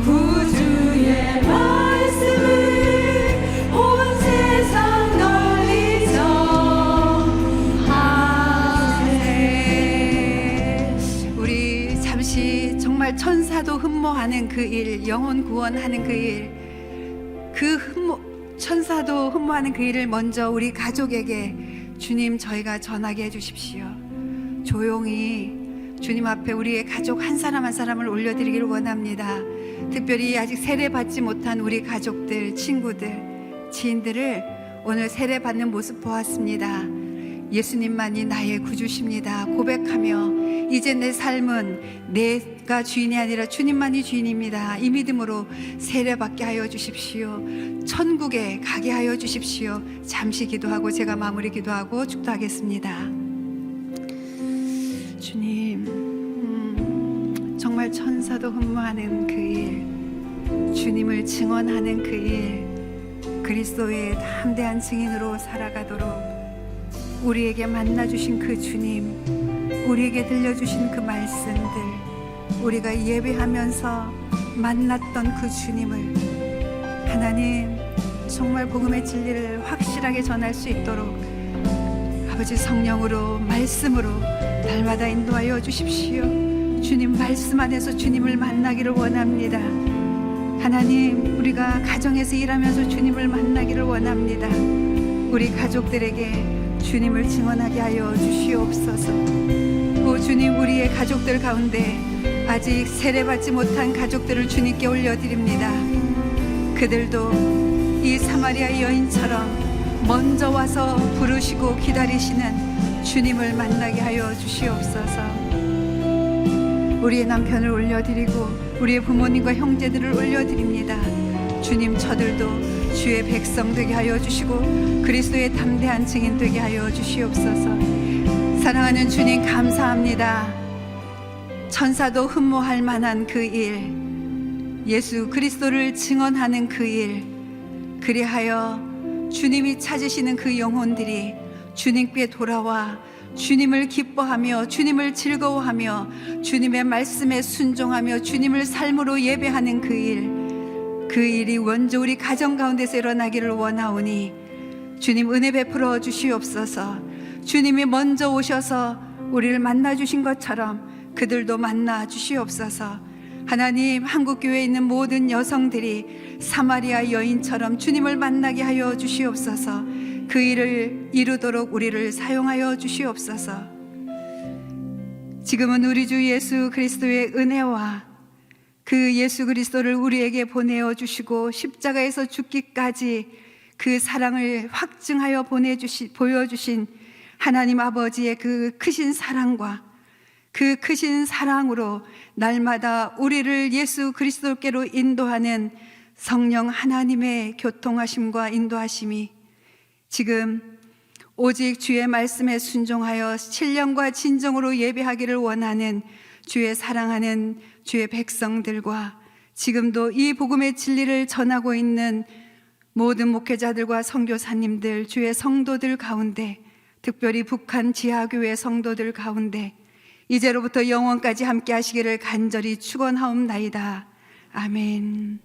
구주의 말씀을 흠모하는 그 일, 영혼 구원하는 그 일, 천사도 흠모하는 그 일을 먼저 우리 가족에게 주님 저희가 전하게 해주십시오. 조용히 주님 앞에 우리의 가족 한 사람 한 사람을 올려드리기를 원합니다. 특별히 아직 세례받지 못한 우리 가족들, 친구들, 지인들을 오늘 세례받는 모습 보았습니다. 예수님만이 나의 구주십니다 고백하며 이제 내 삶은 내가 주인이 아니라 주님만이 주인입니다. 이 믿음으로 세례받게 하여 주십시오. 천국에 가게 하여 주십시오. 잠시 기도하고 제가 마무리 기도하고 축도하겠습니다. 주님, 정말 천사도 흠모하는 그 일, 주님을 증언하는 그 일, 그리스도의 담대한 증인으로 살아가도록 우리에게 만나주신 그 주님, 우리에게 들려주신 그 말씀들, 우리가 예배하면서 만났던 그 주님을 하나님 정말 복음의 진리를 확실하게 전할 수 있도록 아버지 성령으로 말씀으로 날마다 인도하여 주십시오. 주님 말씀 안에서 주님을 만나기를 원합니다. 하나님, 우리가 가정에서 일하면서 주님을 만나기를 원합니다. 우리 가족들에게 주님을 증언하게 하여 주시옵소서. 오 주님, 우리의 가족들 가운데 아직 세례받지 못한 가족들을 주님께 올려드립니다. 그들도 이 사마리아 여인처럼 먼저 와서 부르시고 기다리시는 주님을 만나게 하여 주시옵소서. 우리의 남편을 올려드리고 우리의 부모님과 형제들을 올려드립니다. 주님, 저들도 주의 백성 되게 하여 주시고 그리스도의 담대한 증인 되게 하여 주시옵소서. 사랑하는 주님, 감사합니다. 천사도 흠모할 만한 그 일, 예수 그리스도를 증언하는 그 일, 그리하여 주님이 찾으시는 그 영혼들이 주님께 돌아와 주님을 기뻐하며 주님을 즐거워하며 주님의 말씀에 순종하며 주님을 삶으로 예배하는 그 일, 그 일이 먼저 우리 가정 가운데서 일어나기를 원하오니 주님 은혜 베풀어 주시옵소서. 주님이 먼저 오셔서 우리를 만나 주신 것처럼 그들도 만나 주시옵소서. 하나님, 한국교회에 있는 모든 여성들이 사마리아 여인처럼 주님을 만나게 하여 주시옵소서. 그 일을 이루도록 우리를 사용하여 주시옵소서. 지금은 우리 주 예수 그리스도의 은혜와 그 예수 그리스도를 우리에게 보내어 주시고 십자가에서 죽기까지 그 사랑을 확증하여 보여주신 하나님 아버지의 그 크신 사랑과 그 크신 사랑으로 날마다 우리를 예수 그리스도께로 인도하는 성령 하나님의 교통하심과 인도하심이 지금 오직 주의 말씀에 순종하여 신령과 진정으로 예배하기를 원하는 주의 사랑하는 주의 백성들과 지금도 이 복음의 진리를 전하고 있는 모든 목회자들과 선교사님들, 주의 성도들 가운데, 특별히 북한 지하교회 성도들 가운데 이제로부터 영원까지 함께 하시기를 간절히 축원하옵나이다. 아멘.